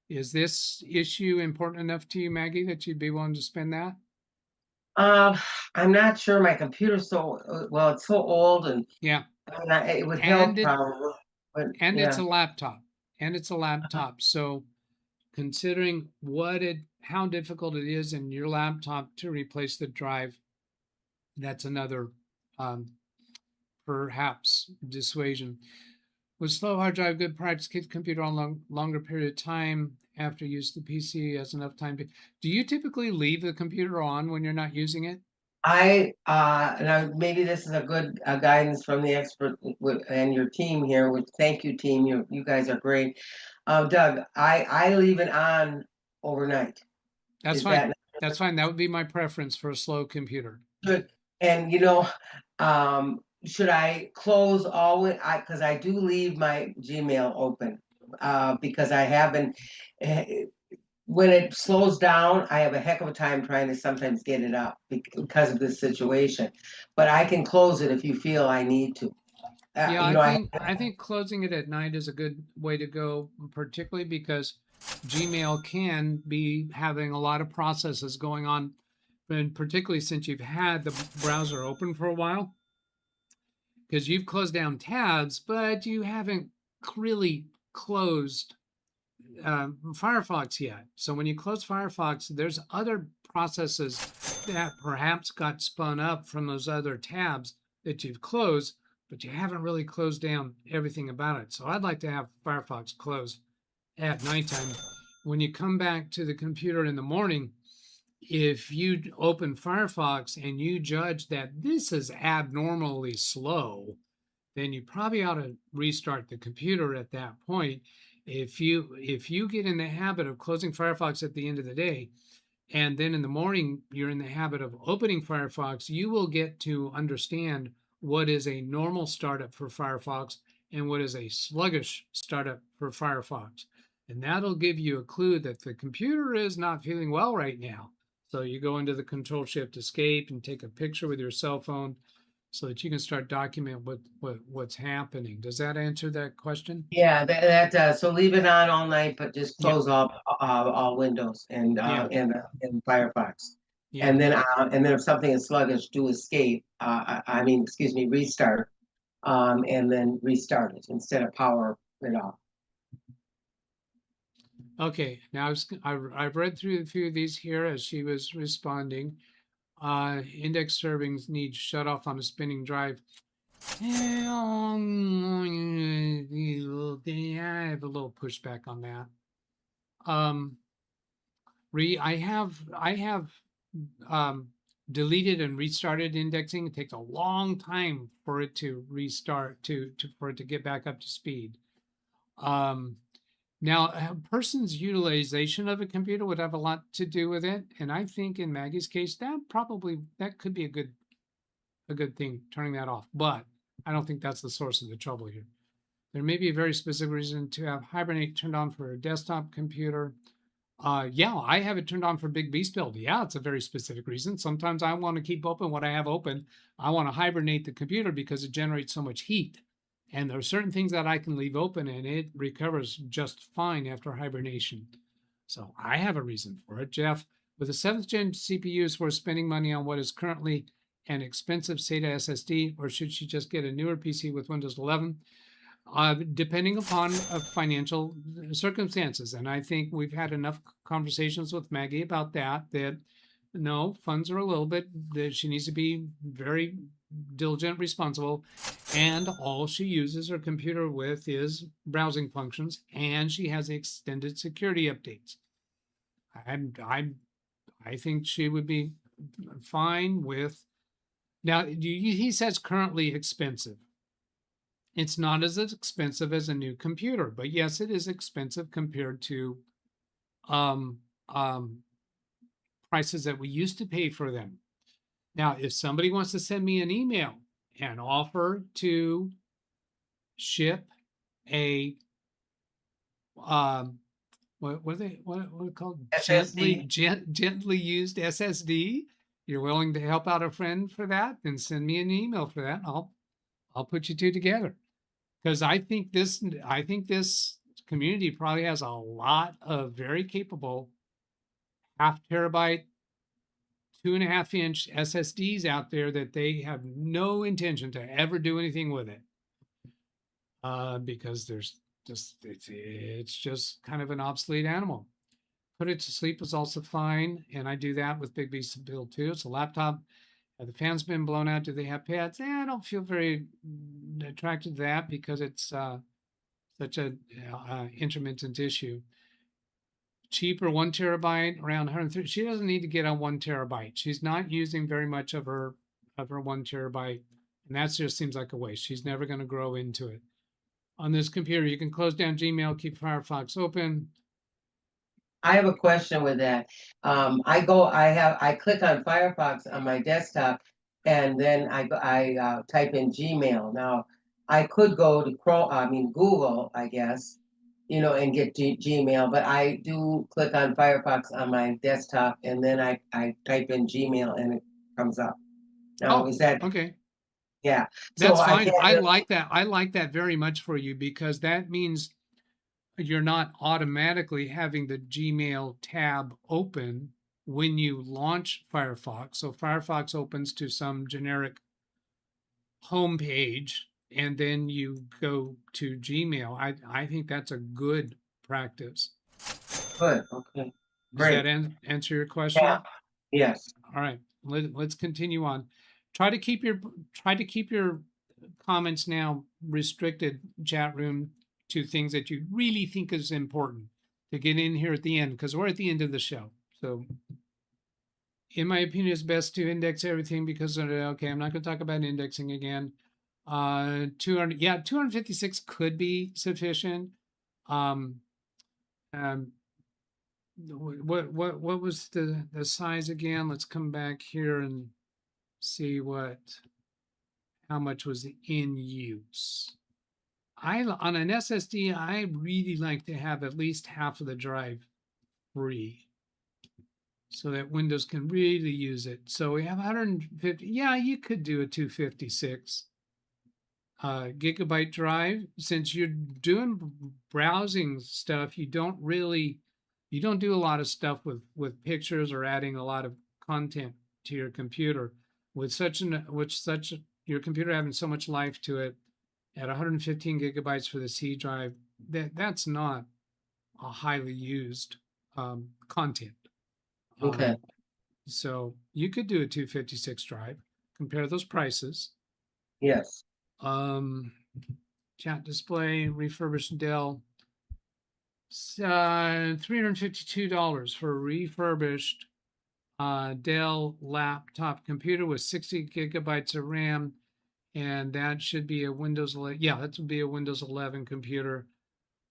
Is this issue important enough to you, Maggie, that you'd be willing to spend that? I'm not sure. My computer's so well, it's so old, and yeah, it would help probably. But and yeah. it's a laptop, So considering how difficult it is in your laptop to replace the drive, that's another perhaps dissuasion. With slow hard drive, good practice, keep the computer on longer period of time after use the PC has enough time. Do you typically leave the computer on when you're not using it? Now maybe this is a good guidance from the expert and your team here. Thank you, team. You guys are great. Doug, I leave it on overnight. That's fine. That's fine. That would be my preference for a slow computer. Good. And should I close always? Because I do leave my Gmail open because I haven't. When it slows down, I have a heck of a time trying to sometimes get it up because of this situation. But I can close it if you feel I need to. I think closing it at night is a good way to go, particularly because Gmail can be having a lot of processes going on, and particularly since you've had the browser open for a while, because you've closed down tabs, but you haven't really closed Firefox yet. So when you close Firefox, there's other processes that perhaps got spun up from those other tabs that you've closed, but you haven't really closed down everything about it. So I'd like to have Firefox closed at nighttime. When you come back to the computer in the morning, if you open Firefox and you judge that this is abnormally slow, then you probably ought to restart the computer at that point. If you get in the habit of closing Firefox at the end of the day, and then in the morning you're in the habit of opening Firefox, you will get to understand what is a normal startup for Firefox and what is a sluggish startup for Firefox. And that'll give you a clue that the computer is not feeling well right now. So you go into the Control-Shift-Escape and take a picture with your cell phone so that you can start documenting what's happening. Does that answer that question? Yeah, that does. So leave it on all night, but just close all windows and Firefox. Yeah. And then if something is sluggish, do escape. Restart. And then restart it instead of power it off. Okay, now I've read through a few of these here as she was responding. Index servings need shut off on a spinning drive. I have a little pushback on that. I have deleted and restarted indexing. It takes a long time for it to restart for it to get back up to speed. Now, a person's utilization of a computer would have a lot to do with it, and I think in Maggie's case that could be a good thing, turning that off. But I don't think that's the source of the trouble here. There may be a very specific reason to have Hibernate turned on for a desktop computer. Yeah, I have it turned on for Big Beast Build. Yeah, it's a very specific reason. Sometimes I want to keep open what I have open. I want to hibernate the computer because it generates so much heat. And there are certain things that I can leave open and it recovers just fine after hibernation. So I have a reason for it. Jeff, with a 7th gen CPU, is worth spending money on what is currently an expensive SATA SSD, or should she just get a newer PC with Windows 11? Depending upon financial circumstances. And I think we've had enough conversations with Maggie about that, no, funds are a little bit, that she needs to be very diligent, responsible, and all she uses her computer with is browsing functions, and she has extended security updates. I think she would be fine with, now he says currently expensive. It's not as expensive as a new computer, but yes, it is expensive compared to prices that we used to pay for them. Now, if somebody wants to send me an email and offer to ship a what are they called? SSD. Gently used SSD. You're willing to help out a friend for that? Then send me an email for that. I'll put you two together. Because I think this community probably has a lot of very capable 0.5 terabyte, 2.5 inch SSDs out there that they have no intention to ever do anything with it. Because there's just it's just kind of an obsolete animal. Put it to sleep is also fine, and I do that with Big Beast Build too. It's a laptop. Have the fans been blown out? Do they have pads? I don't feel very attracted to that because it's such a intermittent issue. Cheaper 1 terabyte, around 130. She doesn't need to get on 1 terabyte. She's not using very much of her 1 terabyte, and that just seems like a waste. She's never going to grow into it. On this computer, you can close down Gmail, keep Firefox open. I have a question with that. I click on Firefox on my desktop, and then I type in Gmail. Now, I could go to Google, I guess, and get Gmail, but I do click on Firefox on my desktop, and then I type in Gmail, and it comes up. Now, is that okay? Yeah. That's so fine. I like that. I like that very much for you because that means you're not automatically having the Gmail tab open when you launch Firefox. So Firefox opens to some generic home page and then you go to Gmail. I think that's a good practice. Good. Okay. Does that answer your question? Yeah. Yes. All right. Let's continue on. Try to keep your comments now restricted, chat room, to things that you really think is important to get in here at the end, because we're at the end of the show. So in my opinion, it's best to index everything because, okay, I'm not going to talk about indexing again. 256 could be sufficient. What was the size again? Let's come back here and see how much was in use. On an SSD, I really like to have at least half of the drive free so that Windows can really use it. So we have 150. Yeah, you could do a 256 gigabyte drive. Since you're doing browsing stuff, you don't do a lot of stuff with pictures or adding a lot of content to your computer. With your computer having so much life to it, at 115 gigabytes for the C drive, that's not a highly used content. Okay. So you could do a 256 drive. Compare those prices. Yes. Chat display, refurbished Dell. $352 for a refurbished Dell laptop computer with 60 gigabytes of RAM. And that should be a Windows 11. Yeah, that would be a Windows 11 computer.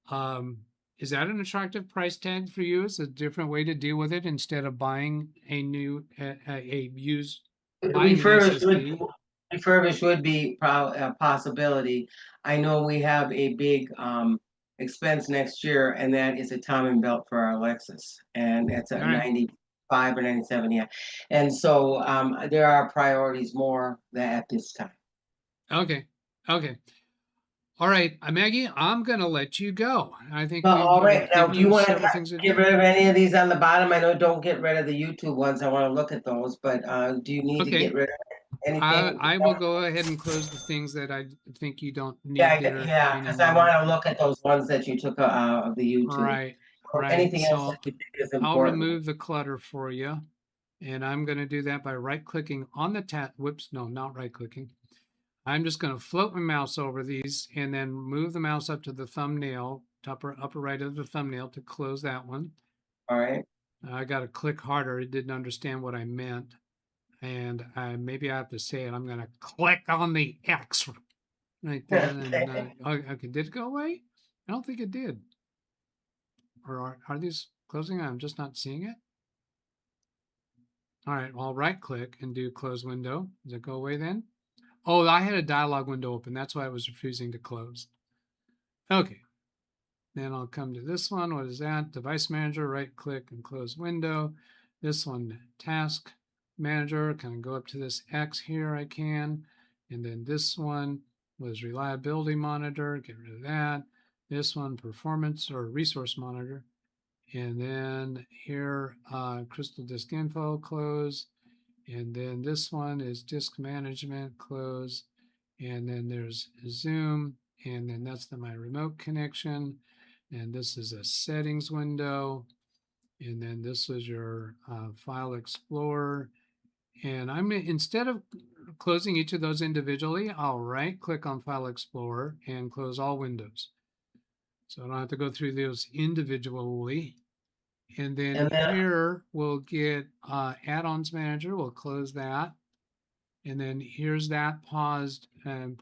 Is that an attractive price tag for you? Is a different way to deal with it instead of buying a used SSD? refurbish would be a possibility. I know we have a big expense next year, and that is a timing belt for our Lexus, and it's a All right. 95 or 97, yeah. And so there are priorities more at this time. Okay. Okay. All right, Maggie, I'm going to let you go. I think But we've all right, now, given do you you want several to things to get do. rid of any of these on the bottom? I know don't get rid of the YouTube ones. I want to look at those, but do you need to get Okay. rid of anything? I will go ahead and close the things that I think you don't Yeah, need there yeah, because I want anymore. to look at those ones that you took out of the YouTube. Right. Or Right. anything else So that you think is I'll important. remove the clutter for you. And I'm going to do that by right-clicking on the tab. Whoops, no, not right-clicking. I'm just going to float my mouse over these and then move the mouse up to the thumbnail, upper right of the thumbnail to close that one. All right. I got to click harder. It didn't understand what I meant. And maybe I have to say it. I'm going to click on the X right there. And okay, did it go away? I don't think it did. Or are these closing? I'm just not seeing it. All right, well, I'll right click and do close window. Does it go away then? Oh, I had a dialog window open. That's why I was refusing to close. Okay. Then I'll come to this one. What is that? Device manager, right click and close window. This one, task manager. Can I go up to this X here? I can. And then this one was reliability monitor. Get rid of that. This one, performance or resource monitor. And then here, crystal disk info, close. And then this one is disk management, close. And then there's Zoom. And then that's my remote connection. And this is a settings window. And then this is your file explorer. And I'm gonna, instead of closing each of those individually, I'll right click on File Explorer and close all windows. So I don't have to go through those individually. And then here we'll get add-ons manager. We'll close that. And then here's that paused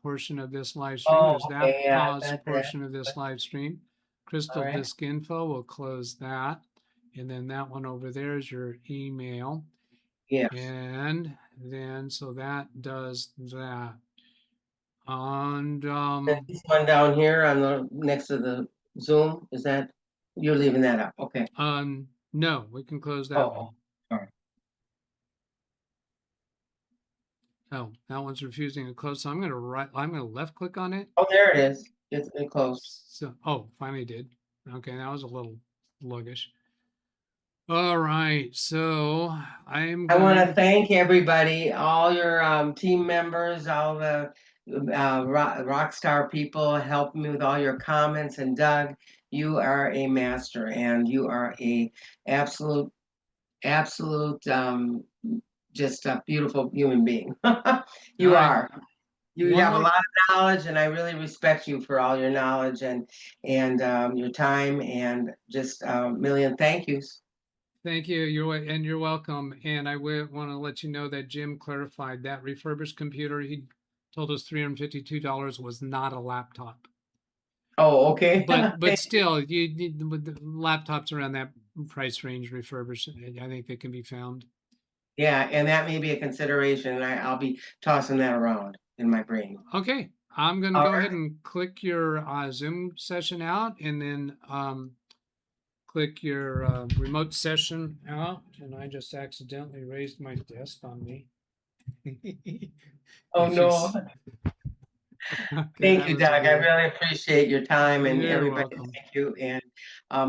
portion of this live stream. There's that paused portion of this live stream. Crystal disk info, we'll close that. And then that one over there is your email. Yeah. And then, so that does that. And this one down here on the next to the Zoom, is that, you're leaving that up? Okay. no, we can close that one. All right. Oh, that one's refusing to close. So I'm gonna left click on it. Oh, there it is. It's closed. So, oh, finally did. Okay, that was a little sluggish. All right, so I want to thank everybody, all your team members, all the Rockstar people helping me with all your comments. And Doug, you are a master, and you are a absolute, just a beautiful human being. You are. You have a lot of knowledge, and I really respect you for all your knowledge and your time, and just a million thank yous. Thank you. You're welcome. And I want to let you know that Jim clarified that refurbished computer he told us $352 was not a laptop. Oh, okay. But still, you need with the laptops around that price range refurbished. I think they can be found. Yeah, and that may be a consideration, and I'll be tossing that around in my brain. Okay, I'm going to go ahead and click your Zoom session out, and then click your remote session out. And I just accidentally raised my desk on me. Oh, no. Okay, thank you, Doug. I really appreciate your time, and everybody. Welcome. Thank you, and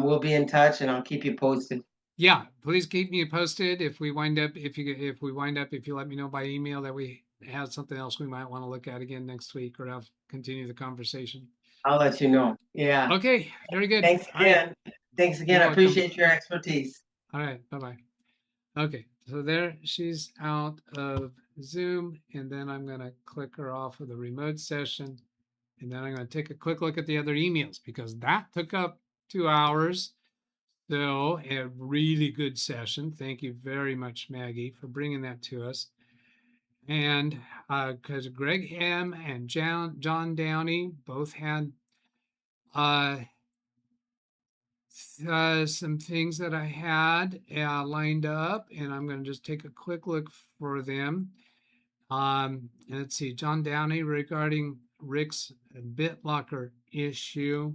we'll be in touch, and I'll keep you posted. Yeah, please keep me posted if we wind up if you let me know by email that we have something else we might want to look at again next week or continue the conversation. I'll let you know. Yeah. Okay, very good. Thanks again. Thanks again. I appreciate your expertise. All right, bye-bye. Okay, so there she's out of Zoom, and then I'm going to click her off of the remote session, and then I'm going to take a quick look at the other emails because that took up 2 hours. So a really good session. Thank you very much, Maggie, for bringing that to us. And because Greg Ham and John Downey both had some things that I had lined up, and I'm going to just take a quick look for them. And let's see, John Downey regarding Rick's BitLocker issue.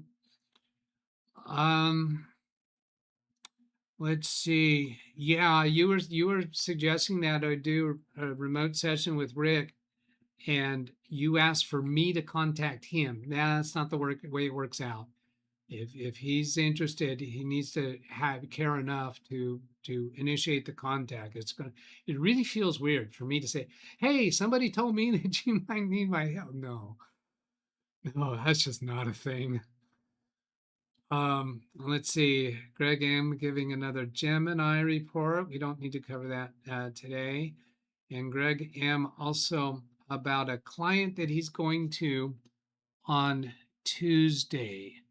Let's see. Yeah, you were suggesting that I do a remote session with Rick, and you asked for me to contact him. That's not the way it works out. If he's interested, he needs to care enough to initiate the contact. It really feels weird for me to say, "Hey, somebody told me that you might need my help." No, that's just not a thing. Let's see. Greg M giving another Gemini report. We don't need to cover that today. And Greg M also about a client that he's going to on Tuesday.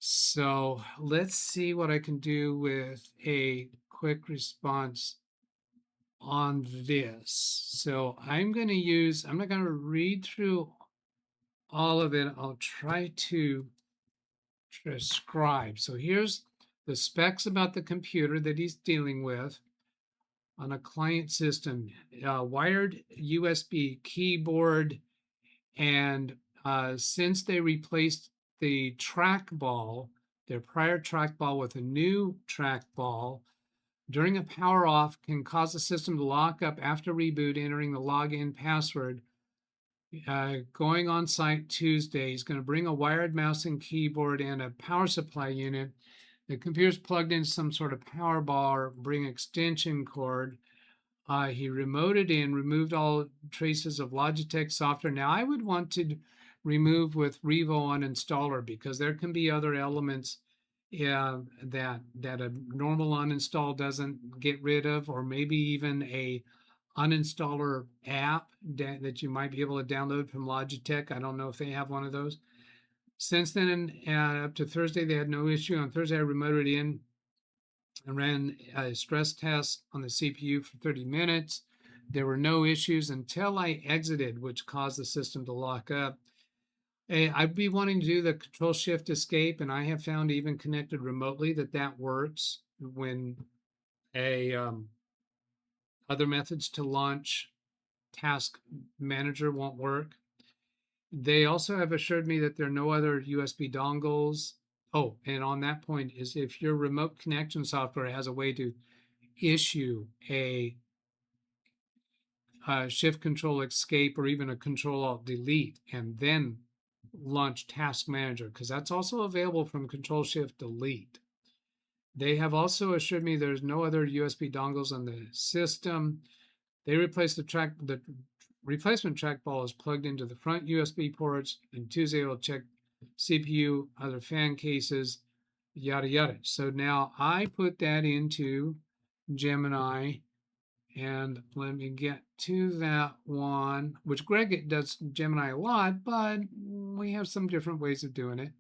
So let's see what I can do with a quick response on this. So I'm not going to read through all of it. I'll try to describe. So here's the specs about the computer that he's dealing with on a client system, wired USB keyboard, and since they replaced the trackball, their prior trackball with a new trackball, during a power off can cause the system to lock up after reboot, entering the login password. Going on site Tuesday, he's going to bring a wired mouse and keyboard and a power supply unit. The computer's plugged in some sort of power bar, bring extension cord. He remoted in, removed all traces of Logitech software. Now I would want to remove with Revo uninstaller because there can be other elements that a normal uninstall doesn't get rid of, or maybe even a uninstaller app that you might be able to download from Logitech. I don't know if they have one of those. Since then, up to Thursday, they had no issue. On Thursday, I remoted in and ran a stress test on the CPU for 30 minutes. There were no issues until I exited, which caused the system to lock up. I'd be wanting to do the Control Shift Escape, and I have found even connected remotely that works when other methods to launch Task Manager won't work. They also have assured me that there are no other USB dongles. Oh, and on that point is if your remote connection software has a way to issue a Shift Control Escape or even a Control Alt Delete and then launch Task Manager, because that's also available from Control Shift Delete. They have also assured me there's no other USB dongles on the system. They replaced the replacement trackball is plugged into the front USB ports, and Tuesday will check CPU, other fan cases, yada yada. So now I put that into Gemini, and let me get to that one, which Greg does Gemini a lot, but we have some different ways of doing it.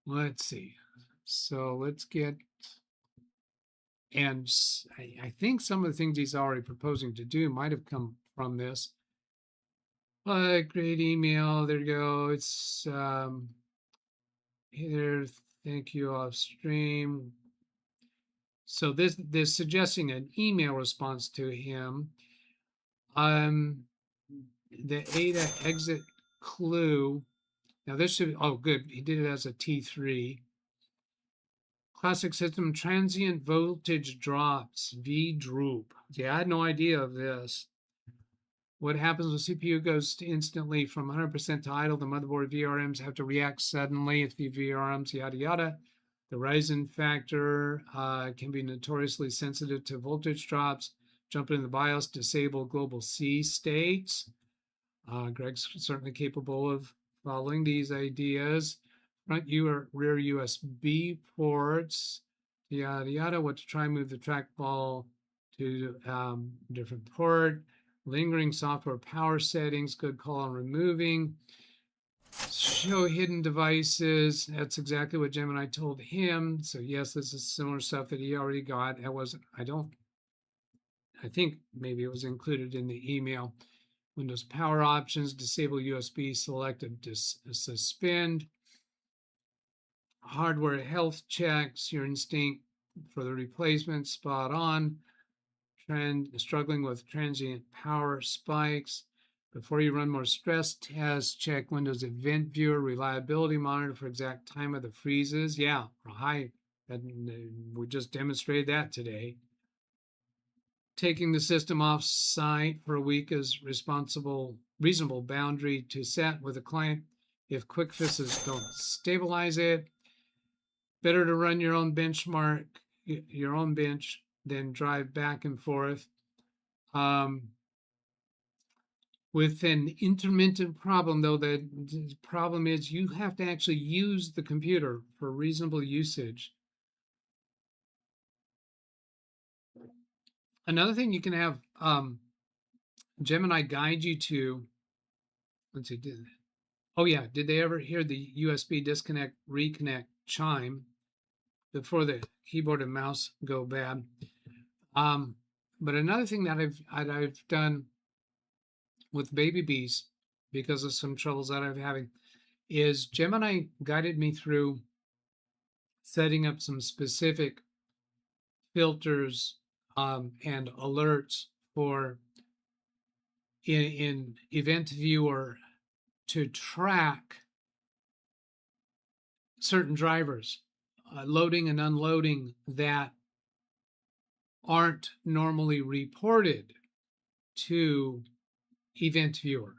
Let's see. So let's get, and I think some of the things he's already proposing to do might have come from this. Great email. There you go. It's here. Thank you off stream. So this suggesting an email response to him. The ADA exit clue. Now this should, oh good, he did it as a T3. Classic system transient voltage drops, V droop. Yeah, I had no idea of this. What happens when CPU goes instantly from 100% to idle? The motherboard VRMs have to react suddenly. It's the VRMs, yada yada. The rising factor can be notoriously sensitive to voltage drops. Jump into the BIOS, disable global C states. Greg's certainly capable of following these ideas. Front or rear USB ports, yada yada. What to try, move the trackball to different port. Lingering software power settings, good call on removing. Show hidden devices. That's exactly what Gemini told him. So yes, this is similar stuff that he already got. That was, I think maybe it was included in the email. Windows power options, disable USB, selective suspend. Hardware health checks, your instinct for the replacement, spot on. struggling with transient power spikes. Before you run more stress tests, check Windows Event Viewer reliability monitor for exact time of the freezes. Yeah, high. We just demonstrated that today. Taking the system off site for a week is reasonable boundary to set with a client if quick fixes don't stabilize it. Better to run your own bench than drive back and forth. With an intermittent problem, though, the problem is you have to actually use the computer for reasonable usage. Another thing you can have Gemini guide you to, let's see, did they ever hear the USB disconnect, reconnect chime before the keyboard and mouse go bad? But another thing that I've done with baby bees, because of some troubles that I'm having, is Gemini guided me through setting up some specific filters and alerts for in Event Viewer to track certain drivers loading and unloading that aren't normally reported to Event Viewer.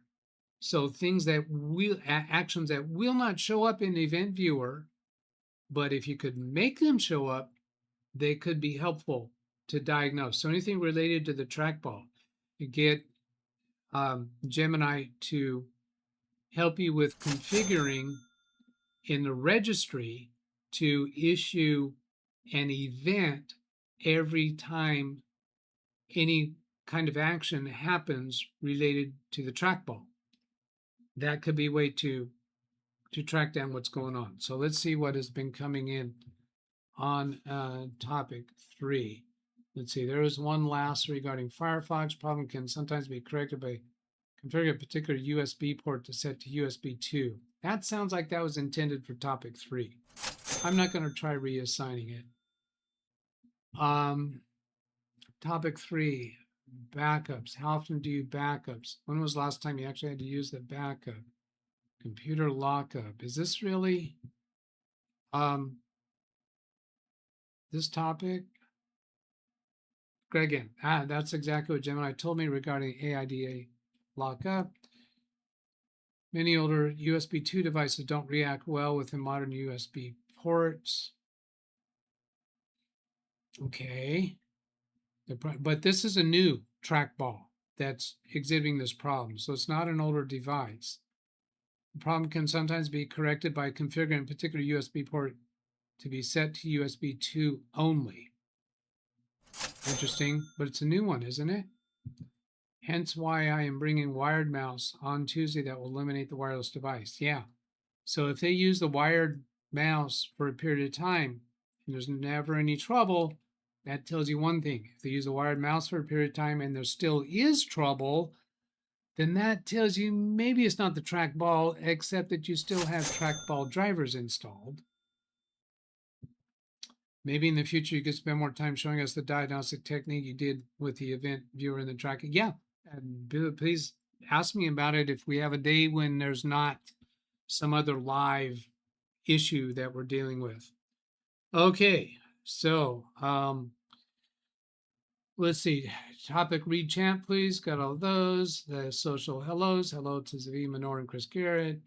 So things that actions that will not show up in Event Viewer, but if you could make them show up, they could be helpful to diagnose. So anything related to the trackball, you get Gemini to help you with configuring in the registry to issue an event every time any kind of action happens related to the trackball. That could be a way to track down what's going on. So let's see what has been coming in on topic 3. Let's see, there is one last regarding Firefox. Problem can sometimes be corrected by configuring a particular USB port to set to USB 2. That sounds like that was intended for topic 3. I'm not going to try reassigning it. Topic 3, backups. How often do you backups? When was the last time you actually had to use the backup? Computer lockup. Is this really this topic? Greg, again, that's exactly what Gemini told me regarding AIDA lockup. Many older USB 2 devices don't react well with the modern USB ports. Okay. But this is a new trackball that's exhibiting this problem, so it's not an older device. The problem can sometimes be corrected by configuring a particular USB port to be set to USB 2 only. Interesting, but it's a new one, isn't it? Hence why I am bringing wired mouse on Tuesday that will eliminate the wireless device. Yeah, so if they use the wired mouse for a period of time and there's never any trouble, that tells you one thing. If they use a wired mouse for a period of time and there still is trouble, then that tells you maybe it's not the trackball, except that you still have trackball drivers installed. Maybe in the future you could spend more time showing us the diagnostic technique you did with the event viewer and the tracking. Yeah, please ask me about it if we have a day when there's not some other live issue that we're dealing with. Okay, so let's see. Topic read chant, please. Got all those. The social hellos. Hello to Zavi Minor and Chris Garrett.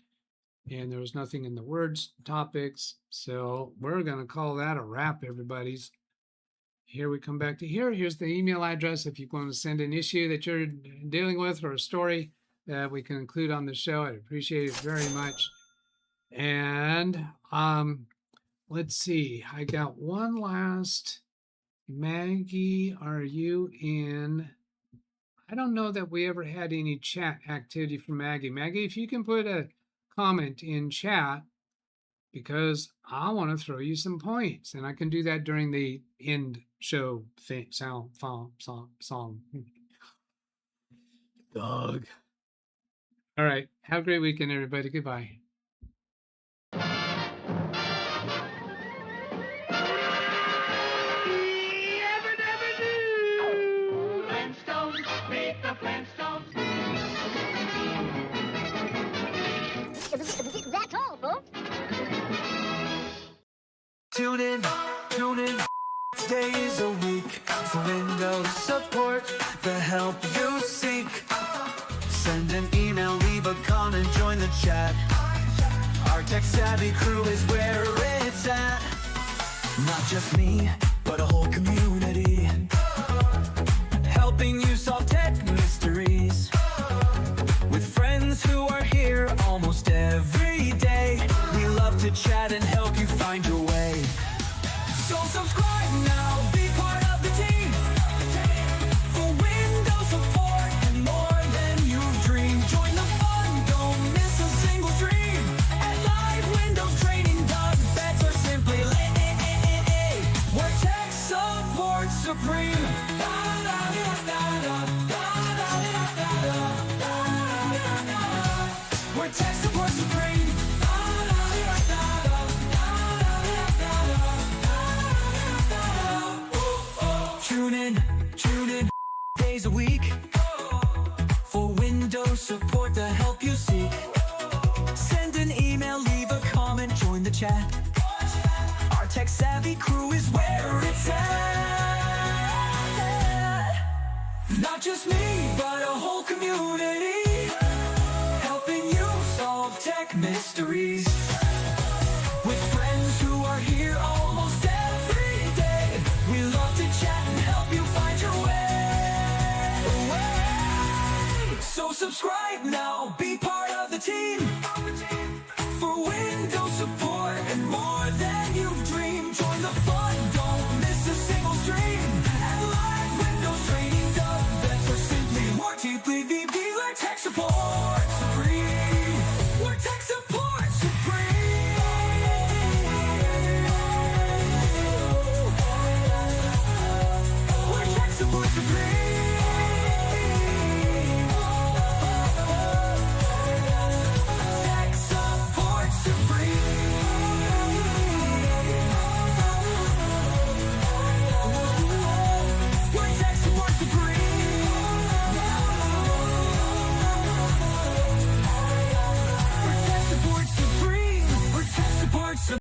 And there was nothing in the words topics. So we're going to call that a wrap, everybody's. Here we come back to here. Here's the email address if you want to send an issue that you're dealing with or a story that we can include on the show. I'd appreciate it very much. And let's see. I got one last. Maggie, are you in? I don't know that we ever had any chat activity from Maggie. Maggie, if you can put a comment in chat, because I want to throw you some points, and I can do that during the end show thing, song. Dog. All right. Have a great weekend, everybody. Goodbye. Tune in, days a week for Windows support, the help you seek. Send an email, leave a comment, join the chat. Our tech-savvy crew is where it's at. Not just me, but a whole community, helping you solve tech mysteries. With friends who are here almost every day, we love to chat and help you find your way. So subscribe now, be part of the team, for Windows support and more than you've dreamed. Join the fun, don't miss a single stream. At LiveWindowsTraining-DougBetts or simply where tech support supreme. Where tech support supreme. Tune in, days a week for Windows support, the help you seek. Send an email, leave a comment, join the chat. Our tech-savvy crew is where it's at. Not just me, but a whole community, helping you solve tech mysteries.